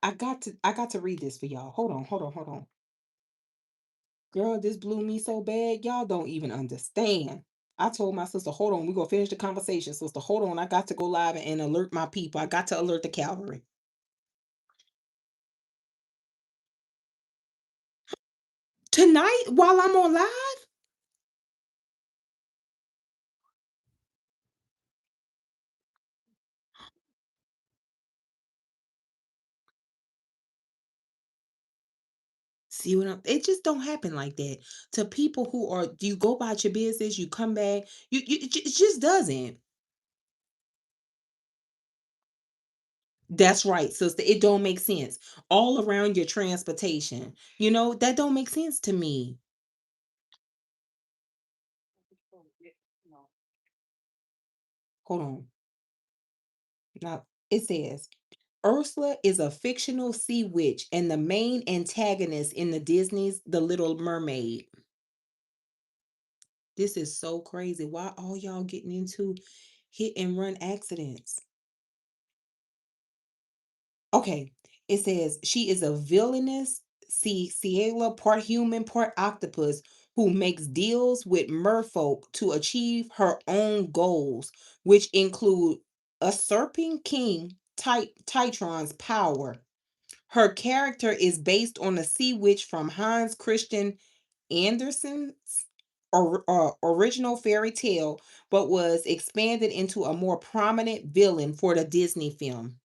I got to read this for y'all. Hold on, hold on, hold on. Girl, this blew me so bad. Y'all don't even understand. I told my sister, hold on, we're gonna finish the conversation. Sister, hold on. I got to go live and alert my people. I got to alert the cavalry. Tonight, while I'm on live, see what I'm it just don't happen like that. To people who are you go about your business, you come back, it just doesn't. That's right, sister. It don't make sense. All around your transportation. That don't make sense to me. Hold on. Now, it says Ursula is a fictional sea witch and the main antagonist in the Disney's The Little Mermaid. This is so crazy. Why all y'all getting into hit and run accidents? Okay. It says she is a villainous Ciela, part human, part octopus, who makes deals with merfolk to achieve her own goals, which include usurping King Titron's power. Her character is based on a sea witch from Hans Christian Andersen's original fairy tale, but was expanded into a more prominent villain for the Disney film.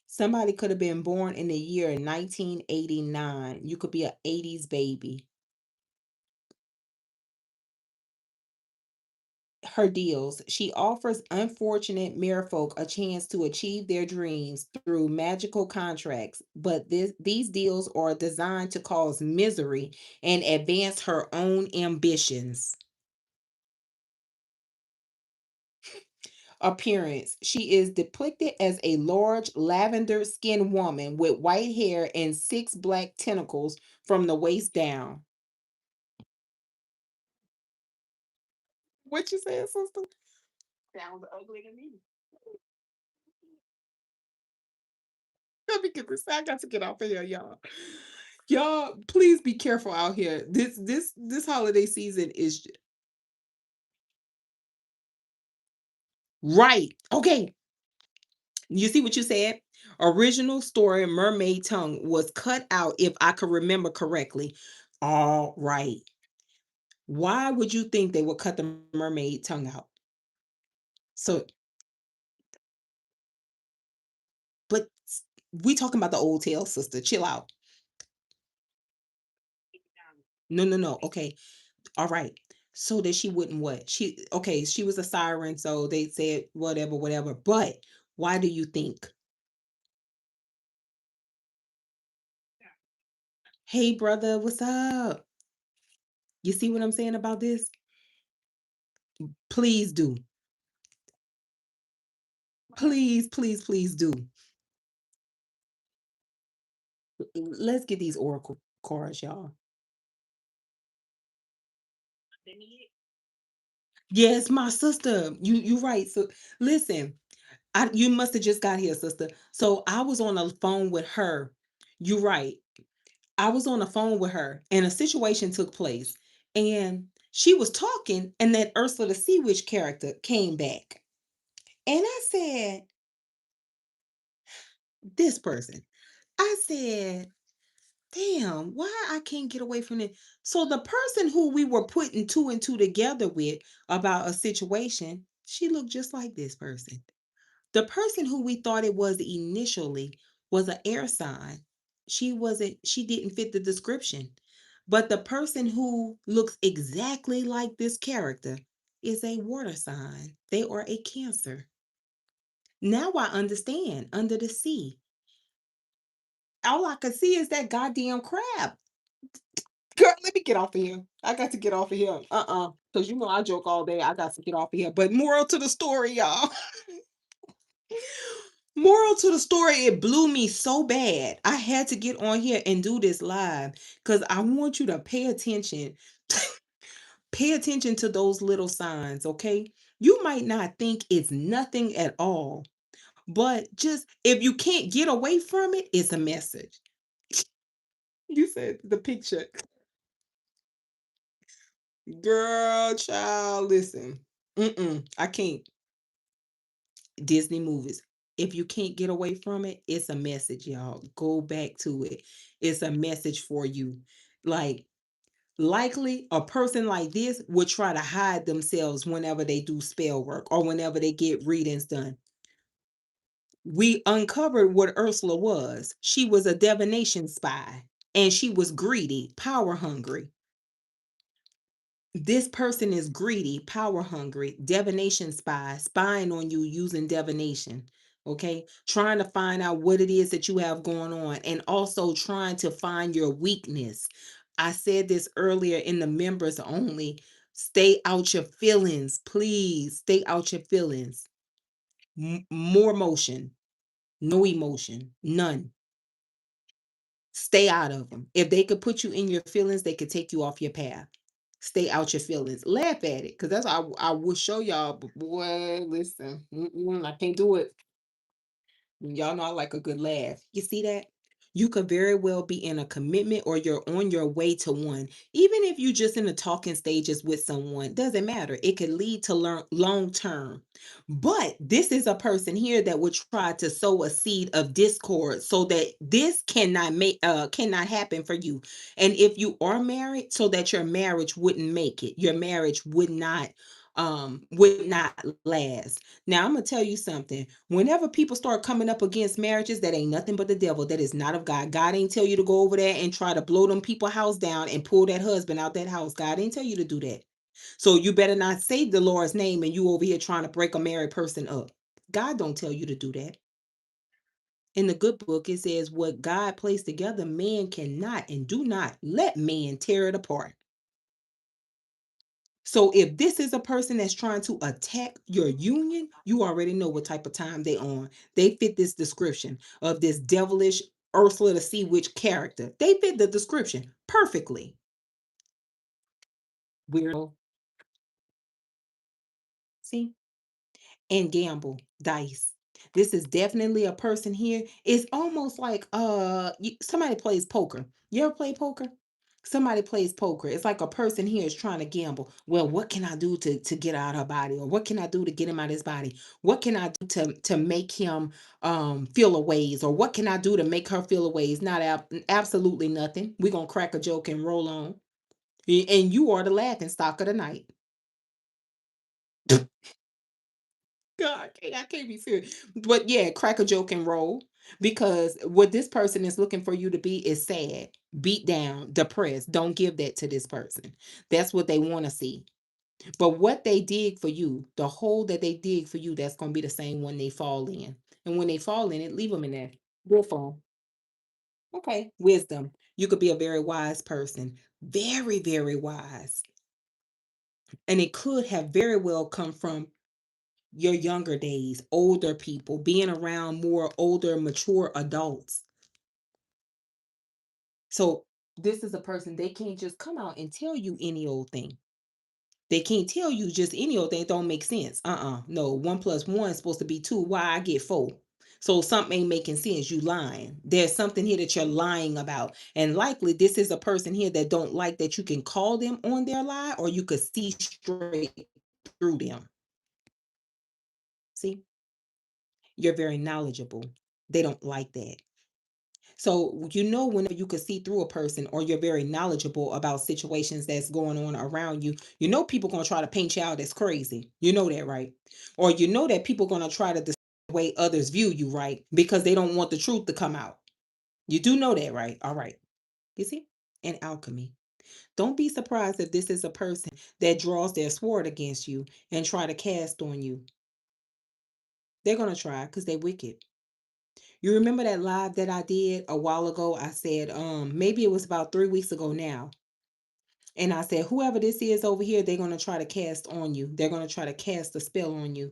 Somebody could have been born in the year 1989. You could be an 80s baby. Her deals. She offers unfortunate merfolk a chance to achieve their dreams through magical contracts, but these deals are designed to cause misery and advance her own ambitions. Appearance. She is depicted as a large lavender skinned woman with white hair and six black tentacles from the waist down. What you saying, sister? Sounds ugly to me. Let me get this. I got to get off of here, y'all. Y'all, please be careful out here. This holiday season is right. Okay, you see what you said? Original story mermaid tongue was cut out if I could remember correctly. All right. Why would you think they would cut the mermaid tongue out? So, but we talking about the old tale, sister. Chill out. No, no, no. Okay. All right. So that she wouldn't what? She was a siren, so they said whatever, whatever. But why do you think? Hey brother, what's up? You see what I'm saying about this? Please do. Please, please, please do. Let's get these oracle cards, y'all. Yes, my sister. You right. So listen, you must have just got here, sister. So I was on the phone with her. You right. I was on the phone with her and a situation took place. And she was talking, and that Ursula the Sea Witch character came back. And I said, this person. I said, damn, why I can't get away from it? So the person who we were putting two and two together with about a situation, she looked just like this person. The person who we thought it was initially was an air sign. She didn't fit the description. But the person who looks exactly like this character is a water sign. They are a Cancer. Now I understand under the sea. All I could see is that goddamn crab. Girl, let me get off of here. I got to get off of here. Because you know I joke all day. I got to get off of here. But moral to the story, y'all. Moral to the story, it blew me so bad. I had to get on here and do this live because I want you to pay attention. Pay attention to those little signs, okay? You might not think it's nothing at all, but just if you can't get away from it, it's a message. You said the picture. Girl, child, listen. I can't. Disney movies. If you can't get away from it, it's a message, y'all. Go back to it. It's a message for you. Like, likely a person like this would try to hide themselves whenever they do spell work or whenever they get readings done. We uncovered what Ursula was. She was a divination spy and she was greedy, power hungry. This person is greedy, power hungry, divination spy, spying on you using divination. Okay, trying to find out what it is that you have going on, and also trying to find your weakness. I said this earlier in the members only. Stay out your feelings, please. Stay out your feelings. More motion, no emotion, none. Stay out of them. If they could put you in your feelings, they could take you off your path. Stay out your feelings. Laugh at it, cause that's how I will show y'all. But boy, listen, I can't do it. Y'all know I like a good laugh. You see that? You could very well be in a commitment or you're on your way to one. Even if you just in the talking stages with someone, doesn't matter. It could lead to learn long term. But this is a person here that would try to sow a seed of discord so that this cannot happen for you. And if you are married, so that your marriage wouldn't make it. Your marriage would not last. Now I'm gonna tell you something. Whenever people start coming up against marriages, that ain't nothing but the devil. That is not of God. God ain't tell you to go over there and try to blow them people house down and pull that husband out that house. God ain't tell you to do that. So you better not say the Lord's name and you over here trying to break a married person up. God don't tell you to do that. In the good book, it says what God placed together, man cannot and do not let man tear it apart. So if this is a person that's trying to attack your union, you already know what type of time they on. They fit this description of this devilish Ursula the Sea Witch character. They fit the description perfectly. Weirdo. See? And gamble dice. This is definitely a person here. It's almost like somebody plays poker. You ever play poker? Somebody plays poker. It's like a person here is trying to gamble. Well, what can I do to get out her body, or what can I do to get him out of his body? What can I do to make him feel a ways, or what can I do to make her feel a ways? Not absolutely nothing. We're gonna crack a joke and roll on. And you are the laughing stock of the night. God, I can't be serious. But yeah, crack a joke and roll. Because what this person is looking for you to be is sad, beat down, depressed. Don't give that to this person. That's what they want to see. But what they dig for you, the hole that they dig for you, that's going to be the same one they fall in. And when they fall in it, leave them in there. Good for 'em. Okay. Wisdom. You could be a very wise person. Very, very wise. And it could have very well come from your younger days, older people, being around more older, mature adults. So this is a person, they can't just come out and tell you any old thing. They can't tell you just any old thing. It don't make sense. No, one plus one is supposed to be two. Why I get four? So something ain't making sense. You lying. There's something here that you're lying about. And likely this is a person here that don't like that you can call them on their lie or you could see straight through them. See, you're very knowledgeable. They don't like that. So, whenever you could see through a person or you're very knowledgeable about situations that's going on around you, people going to try to paint you out as crazy. You know that, right? Or that people going to try to the way others view you, right? Because they don't want the truth to come out. You do know that, right? All right. You see? And alchemy. Don't be surprised if this is a person that draws their sword against you and try to cast on you. They're going to try because they're wicked. You remember that live that I did a while ago? I said, maybe it was about 3 weeks ago now. And I said, whoever this is over here, they're going to try to cast on you. They're going to try to cast a spell on you.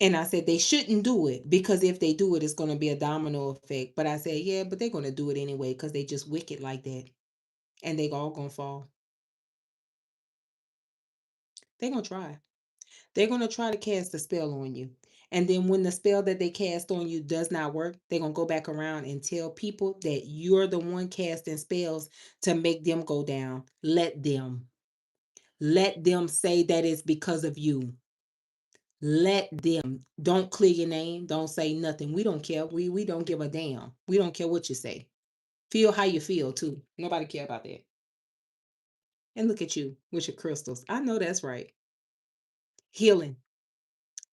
And I said, they shouldn't do it because if they do it, it's going to be a domino effect. But I said, yeah, but they're going to do it anyway because they just wicked like that. And they all going to fall. They're going to try. They're going to try to cast a spell on you. And then when the spell that they cast on you does not work, they're going to go back around and tell people that you're the one casting spells to make them go down. Let them. Let them say that it's because of you. Let them. Don't clear your name. Don't say nothing. We don't care. We don't give a damn. We don't care what you say. Feel how you feel too. Nobody care about that. And look at you with your crystals. I know that's right. Healing,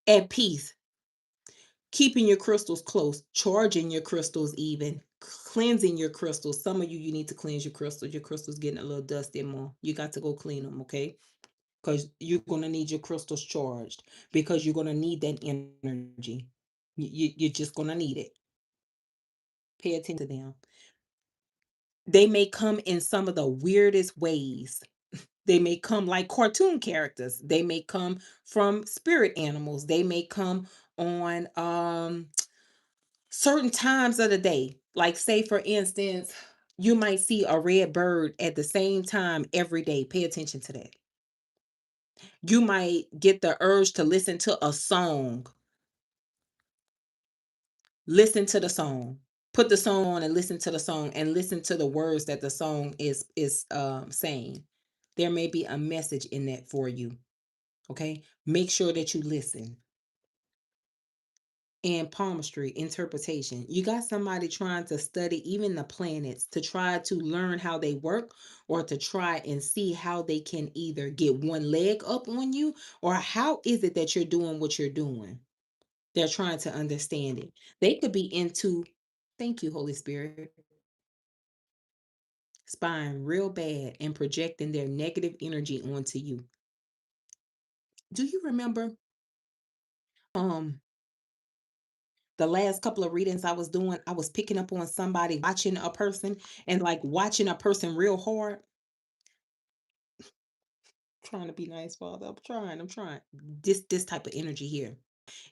at peace, keeping your crystals close, charging your crystals, even cleansing your crystals. Some of you, you need to cleanse your crystals. Your crystals getting a little dusty more. You got to go clean them, okay? Because you're going to need your crystals charged because you're going to need that energy. You're just going to need it. Pay attention to them. They may come in some of the weirdest ways. They may come like cartoon characters. They may come from spirit animals. They may come on certain times of the day. Like, say, for instance, you might see a red bird at the same time every day. Pay attention to that. You might get the urge to listen to a song. Listen to the song. Put the song on and listen to the song and listen to the words that the song is saying. There may be a message in that for you. Okay? Make sure that you listen. And palmistry, interpretation. You got somebody trying to study even the planets to try to learn how they work or to try and see how they can either get one leg up on you or how is it that you're doing what you're doing. They're trying to understand it. They could be into, thank you, Holy Spirit, spying real bad and projecting their negative energy onto you. Do you remember um the last couple of readings I was doing, I was picking up on somebody watching a person and like watching a person real hard. Trying to be nice, Father. I'm trying. This type of energy here.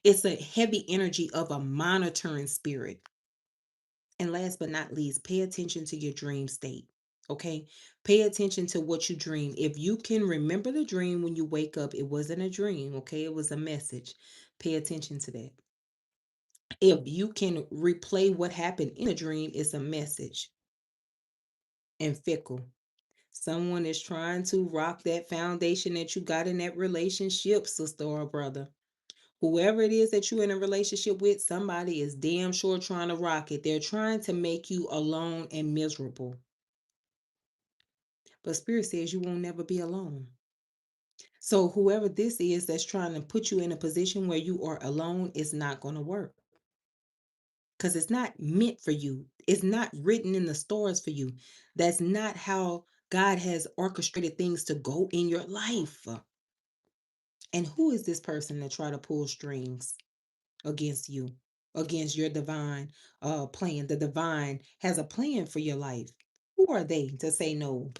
It's a heavy energy of a monitoring spirit. And last but not least, pay attention to your dream state. Okay? Pay attention to what you dream. If you can remember the dream when you wake up, it wasn't a dream, okay? It was a message. Pay attention to that. If you can replay what happened in a dream, it's a message. And fickle. Someone is trying to rock that foundation that you got in that relationship, sister or brother. Whoever it is that you're in a relationship with, somebody is damn sure trying to rock it. They're trying to make you alone and miserable. But Spirit says you won't never be alone. So whoever this is that's trying to put you in a position where you are alone is not going to work. Because it's not meant for you. It's not written in the stars for you. That's not how God has orchestrated things to go in your life. And who is this person that try to pull strings against you, against your divine plan? The divine has a plan for your life. Who are they to say no?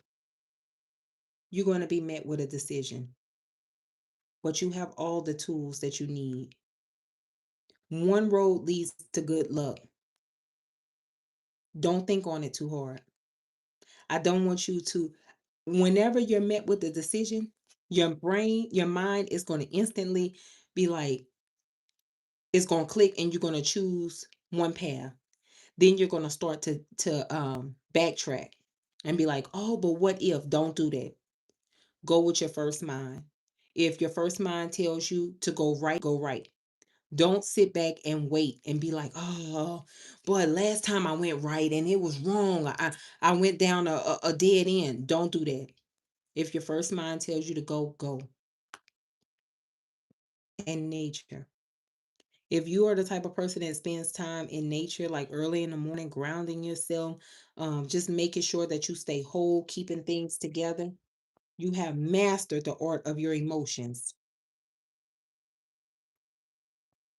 You're going to be met with a decision. but you have all the tools that you need. One road leads to good luck. Don't think on it too hard. I don't want you to, whenever you're met with a decision, your mind is going to instantly be like, it's going to click and you're going to choose one path. Then you're going to start to backtrack and be like, oh, but what if? Don't do that. Go with your first mind. If your first mind tells you to go right. Don't sit back and wait and be like, oh, boy, last time I went right and it was wrong. I went down a dead end. Don't do that. If your first mind tells you to go, go. And nature. If you are the type of person that spends time in nature, like early in the morning, grounding yourself, just making sure that you stay whole, keeping things together, you have mastered the art of your emotions.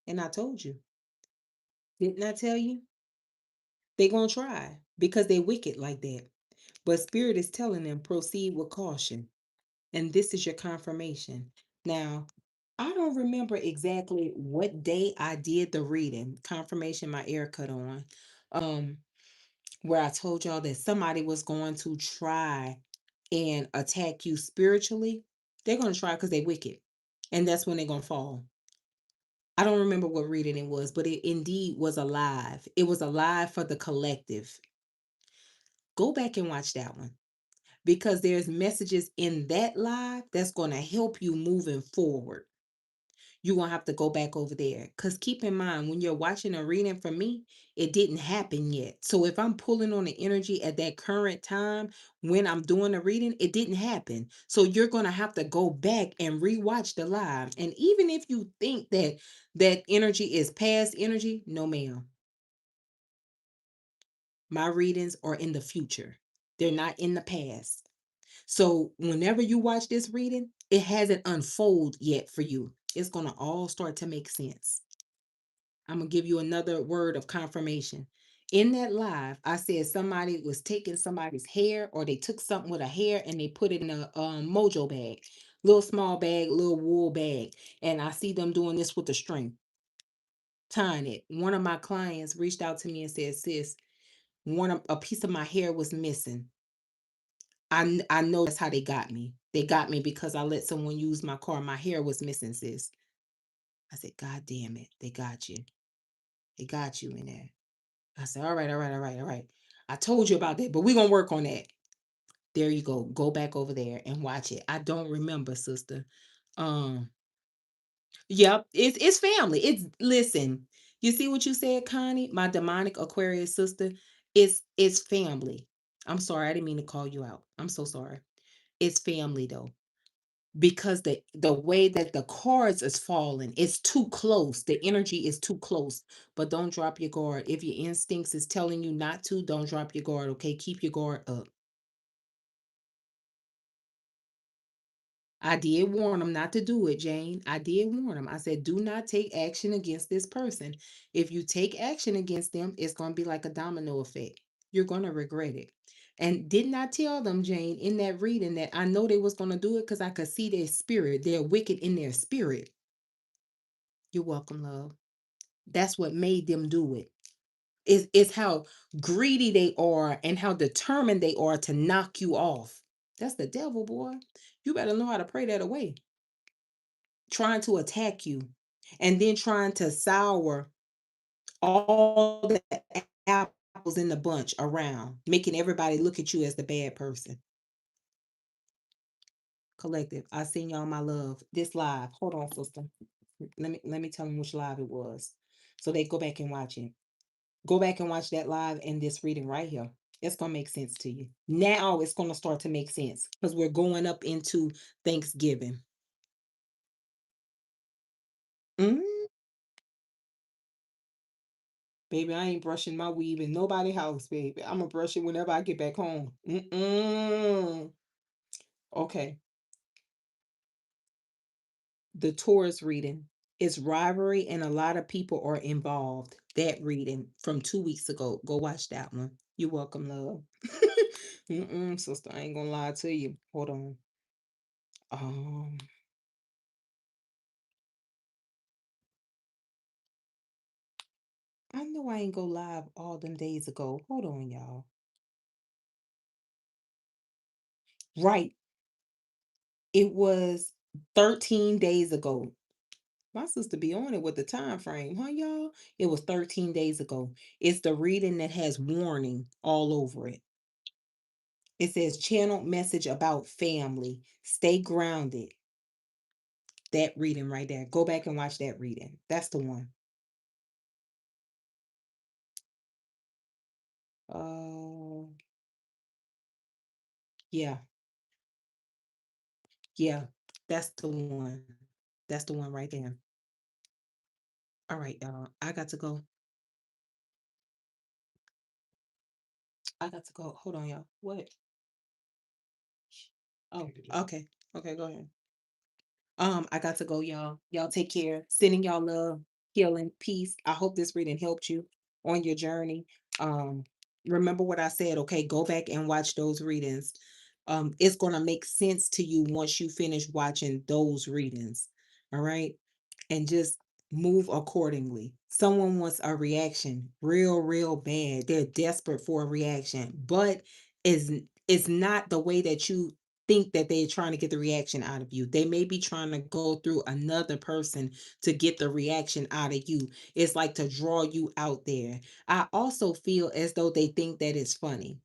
And I told you, didn't I tell you? They're going to try because they wicked like that. But Spirit is telling them proceed with caution. And this is your confirmation. Now, I don't remember exactly what day I did the reading, confirmation, my ear cut on, um, where I told y'all that somebody was going to try and attack you spiritually. They're going to try because they're wicked. And that's when they're going to fall. I don't remember what reading it was, but it indeed was alive. It was alive for the collective. Go back and watch that one because there's messages in that live that's going to help you moving forward. You're going to have to go back over there because keep in mind when you're watching a reading from me, it didn't happen yet. So if I'm pulling on the energy at that current time when I'm doing the reading, it didn't happen. So you're going to have to go back and rewatch the live. And even if you think that that energy is past energy, no ma'am. My readings are in the future. They're not in the past. So whenever you watch this reading, it hasn't unfold yet for you. It's gonna all start to make sense. I'm gonna give you another word of confirmation. In that live, I said somebody was taking somebody's hair, or they took something with a hair and they put it in a mojo bag, little small bag, little wool bag, and I see them doing this with a string, tying it. One of my clients reached out to me and said, "Sis, a piece of my hair was missing. I know that's how they got me. They got me because I let someone use my car. My hair was missing, sis." I said, "God damn it. They got you. They got you in there." I said, "All right, all right, all right, all right. I told you about that, but we're gonna work on that." There you go. Go back over there and watch it. I don't remember, sister. Um, yep, it's family. It's listen, you see what you said, Connie? My demonic Aquarius sister. It's family. I'm sorry, I didn't mean to call you out. I'm so sorry. It's family though. Because the way that the cards is falling, it's too close. The energy is too close. But don't drop your guard. If your instincts is telling you not to, don't drop your guard. Okay, keep your guard up. I did warn them not to do it, Jane. I did warn them. I said, do not take action against this person. If you take action against them, it's going to be like a domino effect. You're going to regret it. And did not tell them, Jane, in that reading that I know they was going to do it because I could see their spirit. They're wicked in their spirit. You're welcome, love. That's what made them do it. It's how greedy they are and how determined they are to knock you off. That's the devil, boy. You better know how to pray that away. Trying to attack you and then trying to sour all the apples in the bunch around, making everybody look at you as the bad person. Collective, I send y'all my love. This live. Hold on, sister. Let me tell them which live it was. So they go back and watch it. Go back and watch that live and this reading right here. It's gonna make sense to you. Now it's gonna start to make sense because we're going up into Thanksgiving. Mm, baby, I ain't brushing my weave in nobody house, baby. I'm gonna brush it whenever I get back home. Mm-mm. Okay, the Taurus reading is rivalry and a lot of people are involved. That reading from 2 weeks ago. Go watch that one. You're welcome, love. Mm-mm, sister, I ain't gonna lie to you. Hold on. Um, I know I ain't go live all them days ago. Hold on, y'all. Right. It was 13 days ago. My sister be on it with the time frame, huh, y'all? It was 13 days ago. It's the reading that has warning all over it. It says channel message about family. Stay grounded. That reading right there. Go back and watch that reading. That's the one. Uh yeah, yeah. That's the one. That's the one right there. All right, y'all. I got to go. I got to go. Hold on, y'all. What? Oh, okay. Okay, go ahead. I got to go, y'all. Y'all take care. Sending y'all love, healing, peace. I hope this reading helped you on your journey. Um, remember what I said, okay? Go back and watch those readings. It's gonna make sense to you once you finish watching those readings. All right. And just move accordingly. Someone wants a reaction real, real bad. They're desperate for a reaction, but is it's not the way that you think that they're trying to get the reaction out of you. They may be trying to go through another person to get the reaction out of you. It's like to draw you out there. I also feel as though they think that it's funny.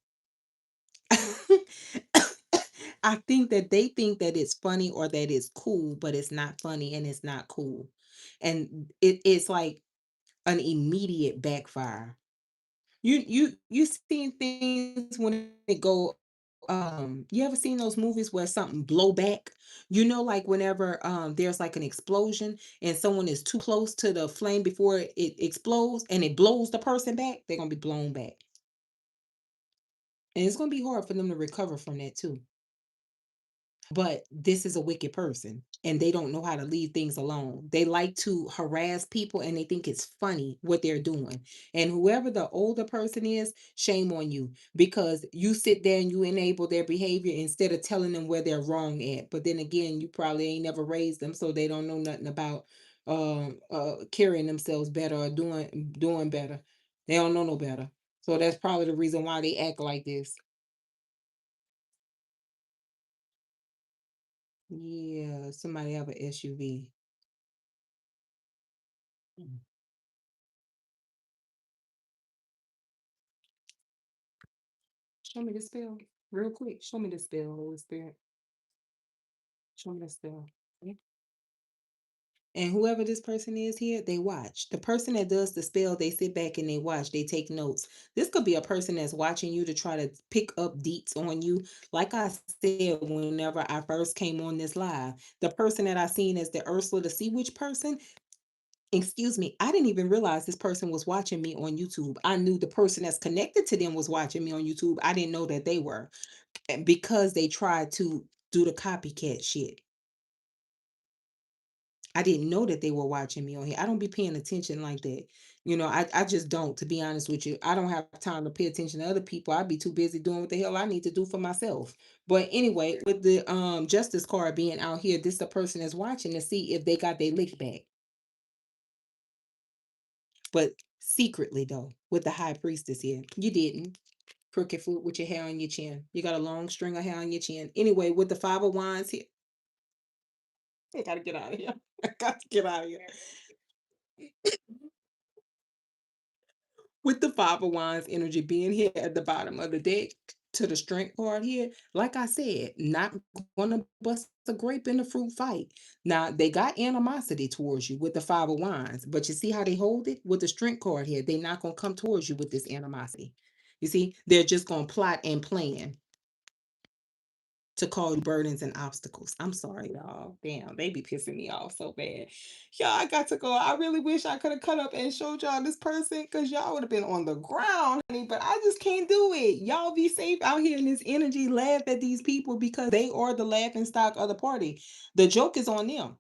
I think that they think that it's funny or that it's cool, but it's not funny and it's not cool. And it's like an immediate backfire. You seen things when it go you ever seen those movies where something blow back? You know, like whenever there's like an explosion and someone is too close to the flame before it explodes and it blows the person back, they're gonna be blown back. And it's gonna be hard for them to recover from that too. But this is a wicked person and they don't know how to leave things alone. They like to harass people and they think it's funny what they're doing. And whoever the older person is, shame on you because you sit there and you enable their behavior instead of telling them where they're wrong at. But then again, you probably ain't never raised them, so they don't know nothing about carrying themselves better or doing better. They don't know no better. So that's probably the reason why they act like this. Yeah, somebody have an SUV. Show me the spell real quick. Show me the spell, Holy Spirit. Show me the spell. Yeah. And whoever this person is here, they watch. The person that does the spell, they sit back and they watch. They take notes. This could be a person that's watching you to try to pick up deets on you. Like I said, whenever I first came on this live, the person that I seen as the Ursula the Sea Witch person, excuse me, I didn't even realize this person was watching me on YouTube. I knew the person that's connected to them was watching me on YouTube. I didn't know that they were. And because they tried to do the copycat shit. I didn't know that they were watching me on here. I don't be paying attention like that. You know, I just don't, to be honest with you. I don't have time to pay attention to other people. I'd be too busy doing what the hell I need to do for myself. But anyway, with the justice card being out here, this the person that's watching to see if they got their lick back. But secretly though, with the high priestess here, you didn't. Crooked foot with your hair on your chin. You got a long string of hair on your chin. Anyway, with the five of wands here, I gotta get out of here. I got to get out of here. With the five of wands energy being here at the bottom of the deck to the strength card here, like I said, not gonna bust a grape in the fruit fight. Now they got animosity towards you with the five of wands, but you see how they hold it with the strength card here. They're not gonna come towards you with this animosity. You see, they're just gonna plot and plan to cause burdens and obstacles. I'm sorry, y'all. Damn, they be pissing me off so bad. Y'all, I got to go. I really wish I could have cut up and showed y'all this person because y'all would have been on the ground, honey, but I just can't do it. Y'all be safe out here in this energy. Laugh at these people because they are the laughing stock of the party. The joke is on them.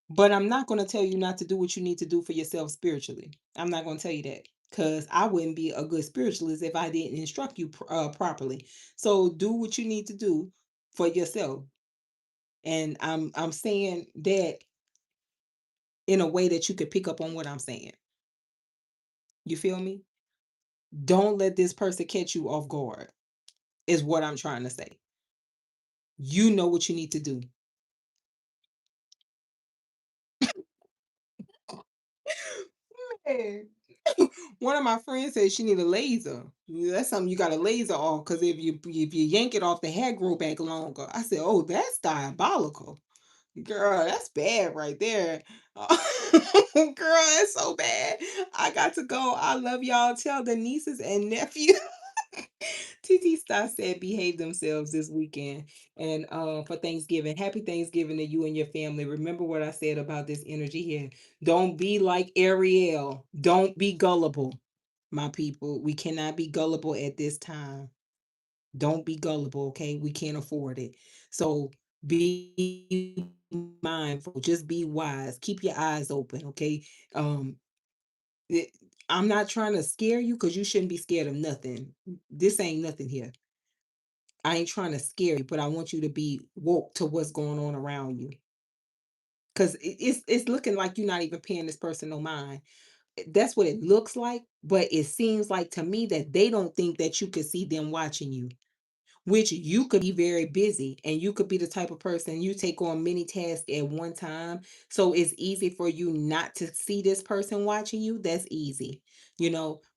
But I'm not going to tell you not to do what you need to do for yourself spiritually. I'm not going to tell you that because I wouldn't be a good spiritualist if I didn't instruct you properly. So do what you need to do for yourself. And I'm saying that in a way that you could pick up on what I'm saying. You feel me? Don't let this person catch you off guard, is what I'm trying to say. You know what you need to do. Man. One of my friends said she need a laser. Yeah, that's something you got a laser off because if you yank it off, the hair grow back longer. I said, oh, that's diabolical. Girl, that's bad right there. Girl, that's so bad. I got to go. I love y'all. Tell the nieces and nephews. TT Star said behave themselves this weekend and for Thanksgiving. Happy Thanksgiving to you and your family. Remember what I said about this energy here. Don't be like Ariel. Don't be gullible, my people. We cannot be gullible at this time. Don't be gullible, okay? We can't afford it. So be mindful. Just be wise. Keep your eyes open, okay? Um, it- I'm not trying to scare you because you shouldn't be scared of nothing. This ain't nothing here. I ain't trying to scare you, but I want you to be woke to what's going on around you. Cause it's looking like you're not even paying this person no mind. That's what it looks like, but it seems like to me that they don't think that you could see them watching you, which you could be very busy and you could be the type of person you take on many tasks at one time. So it's easy for you not to see this person watching you. That's easy,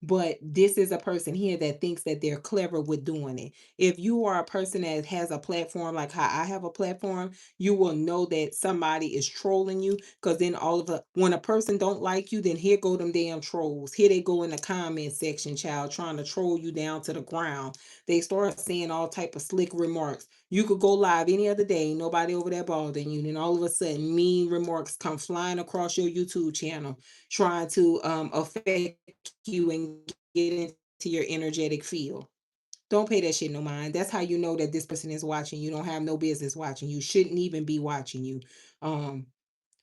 but this is a person here that thinks that they're clever with doing it. If you are a person that has a platform like how I have a platform, you will know that somebody is trolling you because then all of a when a person don't like you, then here go them damn trolls. Here they go in the comment section, child, trying to troll you down to the ground. They start saying all type of slick remarks. You could go live any other day, nobody over there bothering you. Then all of a sudden, mean remarks come flying across your YouTube channel, trying to affect you and get into your energetic field. Don't pay that shit no mind. That's how you know that this person is watching. You don't have no business watching. You shouldn't even be watching you. Um,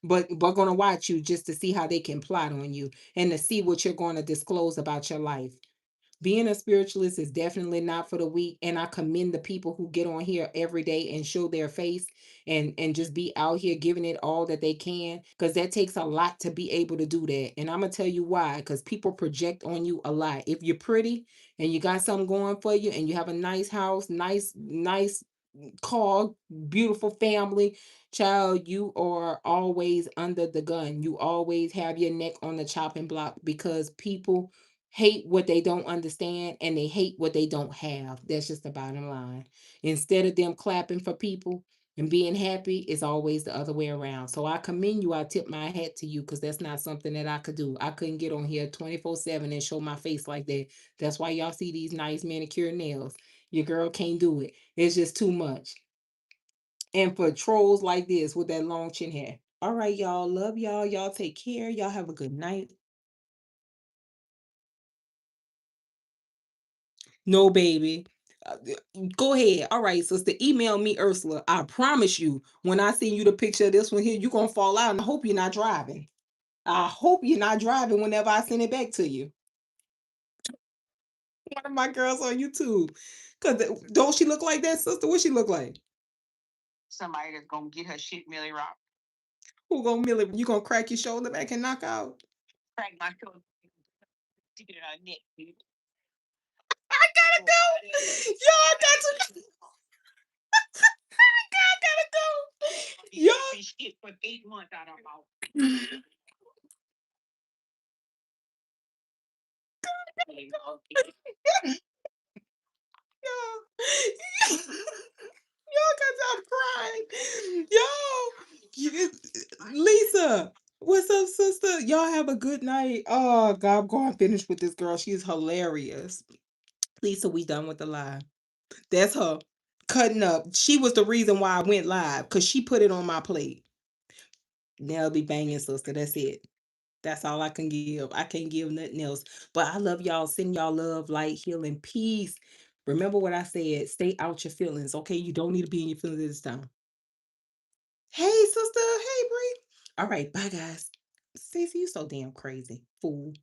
but gonna watch you just to see how they can plot on you and to see what you're going to disclose about your life. Being a spiritualist is definitely not for the weak, and I commend the people who get on here every day and show their face and just be out here giving it all that they can, because that takes a lot to be able to do that. And I'm gonna tell you why, because people project on you a lot. If you're pretty and you got something going for you and you have a nice house, nice car, beautiful family, child, you are always under the gun. You always have your neck on the chopping block because people hate what they don't understand and they hate what they don't have. That's just the bottom line. Instead of them clapping for people and being happy, it's always the other way around. So I commend you. I tip my hat to you because that's not something that I could do. I couldn't get on here 24/7 and show my face like that. That's why y'all see these nice manicure nails. Your girl can't do it. It's just too much. And for trolls like this with that long chin hair. All right, y'all. Love y'all. Y'all take care. Y'all have a good night. No, baby. Go ahead. All right, sister. Email me, Ursula. I promise you, when I send you the picture of this one here, you're going to fall out. And I hope you're not driving. I hope you're not driving whenever I send it back to you. One of my girls on YouTube. Because don't she look like that, sister? What she look like? Somebody that's going to get her shit Millie Rock. Who going to Millie? You going to crack your shoulder back and knock out? Crack my shoulder. To get her neck, dude. I gotta go. Y'all got to. I gotta go. Y'all. Shit for 8 months out of my mouth. Y'all. Y'all got I'm crying. Lisa, what's up, sister? Y'all have a good night. Oh God, I'm going to finish with this girl. She's hilarious. Lisa, we done with the live. That's her cutting up. She was the reason why I went live because she put it on my plate. They'll be banging, sister. That's it. That's all I can give. I can't give nothing else. But I love y'all. Send y'all love, light, healing, peace. Remember what I said. Stay out your feelings. Okay. You don't need to be in your feelings this time. Hey, sister. Hey, Bree. All right. Bye, guys. Stacey, you so damn crazy. Fool.